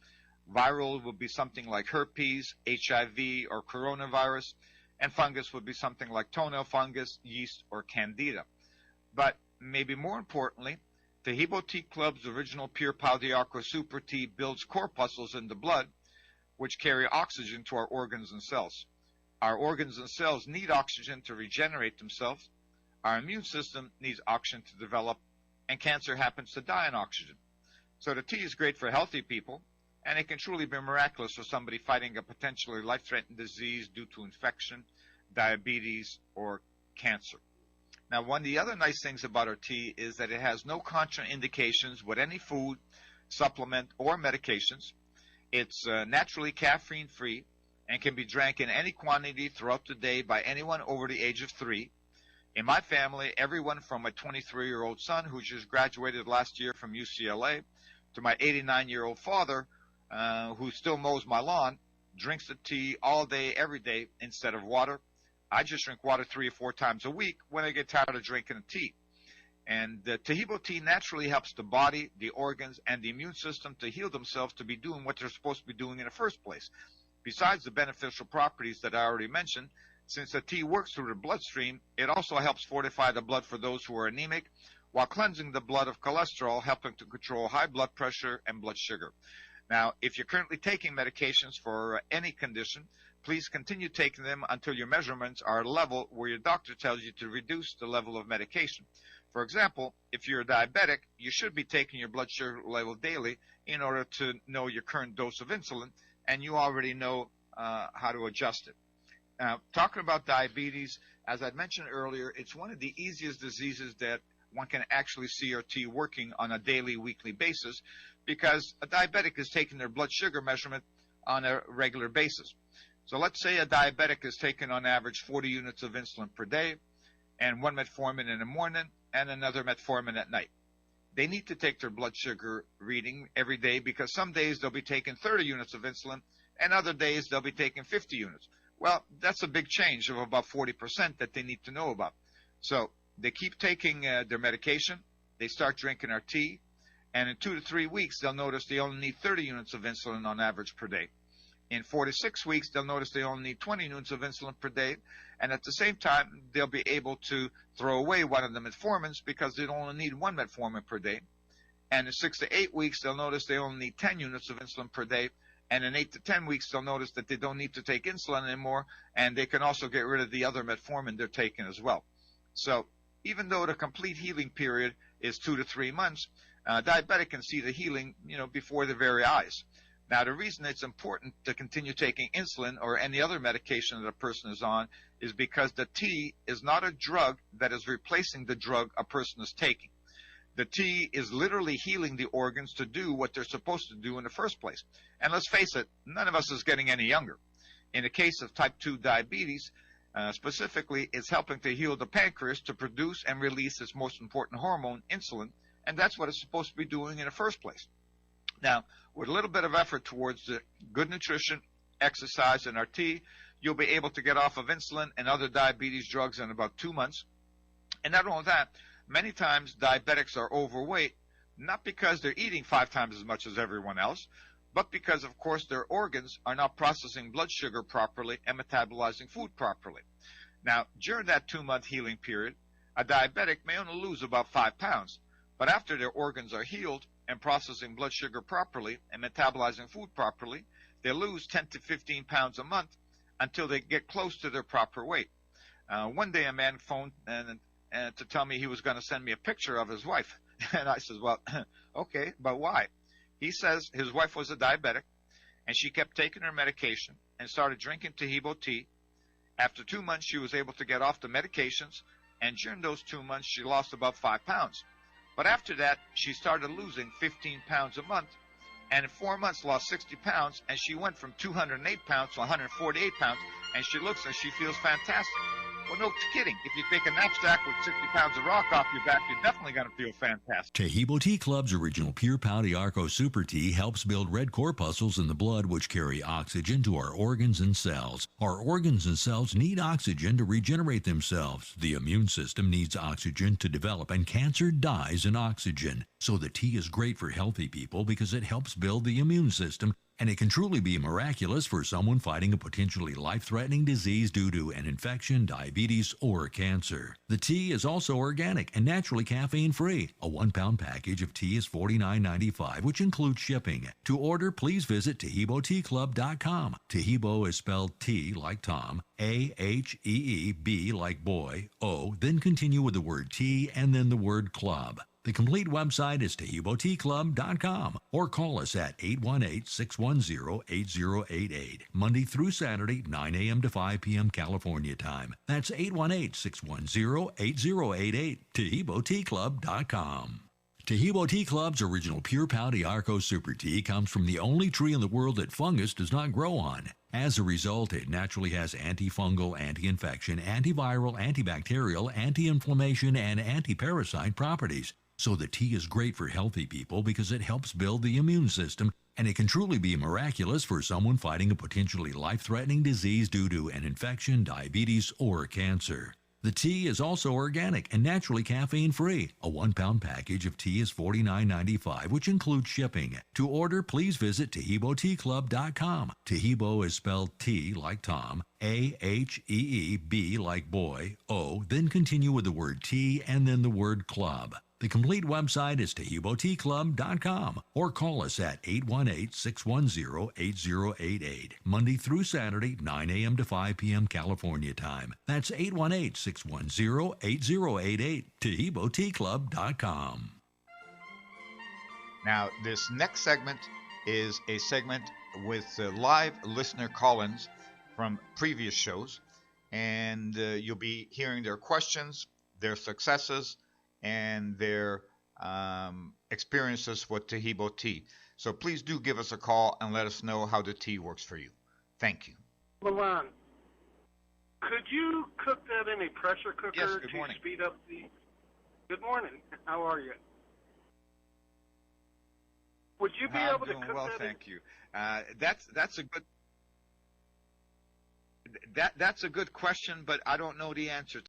Viral would be something like herpes, HIV, or coronavirus. And fungus would be something like toenail fungus, yeast, or candida. But maybe more importantly, Tahibo Tea Club's original pure Pau d'Arco super tea builds corpuscles in the blood, which carry oxygen to our organs and cells. Our organs and cells need oxygen to regenerate themselves. Our immune system needs oxygen to develop, and cancer happens to die on oxygen. So the tea is great for healthy people, and it can truly be miraculous for somebody fighting a potentially life-threatening disease due to infection, diabetes, or cancer. Now, one of the other nice things about our tea is that it has no contraindications with any food, supplement, or medications. It's naturally caffeine-free and can be drank in any quantity throughout the day by anyone over the age of 3. In my family, everyone from my 23-year-old son, who just graduated last year from UCLA, to my 89-year-old father, who still mows my lawn, drinks the tea all day, every day, instead of water. I just drink water 3 or 4 times a week when I get tired of drinking the tea. And the Tahibo tea naturally helps the body, the organs, and the immune system to heal themselves to be doing what they're supposed to be doing in the first place. Besides the beneficial properties that I already mentioned, since the tea works through the bloodstream, it also helps fortify the blood for those who are anemic, while cleansing the blood of cholesterol, helping to control high blood pressure and blood sugar. Now, if you're currently taking medications for any condition, please continue taking them until your measurements are at a level where your doctor tells you to reduce the level of medication. For example, if you're a diabetic, you should be taking your blood sugar level daily in order to know your current dose of insulin, and you already know how to adjust it. Now, talking about diabetes, as I mentioned earlier, it's one of the easiest diseases that one can actually see our tea working on a daily, weekly basis, because a diabetic is taking their blood sugar measurement on a regular basis. So let's say a diabetic is taking on average 40 units of insulin per day, and 1 metformin in the morning and another metformin at night. They need to take their blood sugar reading every day, because some days they'll be taking 30 units of insulin and other days they'll be taking 50 units. Well, that's a big change of about 40% that they need to know about. So they keep taking their medication, they start drinking our tea, and in 2 to 3 weeks they'll notice they only need 30 units of insulin on average per day. In 4 to 6 weeks, they'll notice they only need 20 units of insulin per day, and at the same time, they'll be able to throw away one of the metformins because they only need 1 metformin per day. And in 6 to 8 weeks, they'll notice they only need 10 units of insulin per day, and in 8 to 10 weeks, they'll notice that they don't need to take insulin anymore, and they can also get rid of the other metformin they're taking as well. So even though the complete healing period is 2 to 3 months, diabetic can see the healing, before their very eyes. Now, the reason it's important to continue taking insulin or any other medication that a person is on is because the tea is not a drug that is replacing the drug a person is taking. The tea is literally healing the organs to do what they're supposed to do in the first place. And let's face it, none of us is getting any younger. In the case of type 2 diabetes, Specifically, it's helping to heal the pancreas to produce and release its most important hormone, insulin, and that's what it's supposed to be doing in the first place. Now, with a little bit of effort towards the good nutrition, exercise, and our tea, you'll be able to get off of insulin and other diabetes drugs in about 2 months. And not only that, many times diabetics are overweight, not because they're eating 5 times as much as everyone else, but because, of course, their organs are not processing blood sugar properly and metabolizing food properly. Now, during that 2-month healing period, a diabetic may only lose about 5 pounds, but after their organs are healed and processing blood sugar properly and metabolizing food properly, they lose 10 to 15 pounds a month until they get close to their proper weight. One day a man phoned and to tell me he was going to send me a picture of his wife. And I said, well, okay, but why? He says his wife was a diabetic, and she kept taking her medication and started drinking Tahibo tea. After 2 months, she was able to get off the medications, and during those 2 months, she lost about 5 pounds. But after that, she started losing 15 pounds a month, and in 4 months lost 60 pounds, and she went from 208 pounds to 148 pounds, and she looks and she feels fantastic. Well, no kidding. If you take a knapsack with 60 pounds of rock off your back, you're definitely going to feel fantastic. Tahibo Tea Club's original Pure Pau de Arco Super Tea helps build red corpuscles in the blood which carry oxygen to our organs and cells. Our organs and cells need oxygen to regenerate themselves. The immune system needs oxygen to develop, and cancer dies in oxygen. So the tea is great for healthy people because it helps build the immune system, and it can truly be miraculous for someone fighting a potentially life-threatening disease due to an infection, diabetes, or cancer. The tea is also organic and naturally caffeine-free. A 1-pound package of tea is $49.95, which includes shipping. To order, please visit TahiboTeaClub.com. Tahibo is spelled T like Tom, A-H-E-E-B like boy, O, then continue with the word tea and then the word club. The complete website is TahiboTeaClub.com, or call us at 818-610-8088, Monday through Saturday, 9 a.m. to 5 p.m. California time. That's 818-610-8088, TahiboTeaClub.com. Tahibo Tea Club's original Pure Pau de Arco Super Tea comes from the only tree in the world that fungus does not grow on. As a result, it naturally has antifungal, anti-infection, antiviral, antibacterial, anti-inflammation, and anti-parasite properties. So the tea is great for healthy people because it helps build the immune system, and it can truly be miraculous for someone fighting a potentially life-threatening disease due to an infection, diabetes, or cancer. The tea is also organic and naturally caffeine-free. A 1-pound package of tea is $49.95, which includes shipping. To order, please visit TahiboTeaClub.com. Tahibo is spelled T like Tom, A-H-E-E-B like boy, O, then continue with the word tea and then the word club. The complete website is TahiboTeaClub.com, or call us at 818-610-8088, Monday through Saturday, 9 a.m. to 5 p.m. California time. That's 818-610-8088, TahiboTeaClub.com. Now, this next segment is a segment with live listener call-ins from previous shows, and you'll be hearing their questions, their successes, and their experiences with Tahibo tea. So please do give us a call and let us know how the tea works for you. Thank you. Milan, could you cook that in a pressure cooker Yes, good to morning. speed up the... Good morning. How are you? Would you be able to doing cook well, that thank you. That's a good that's a good question, but I don't know the answer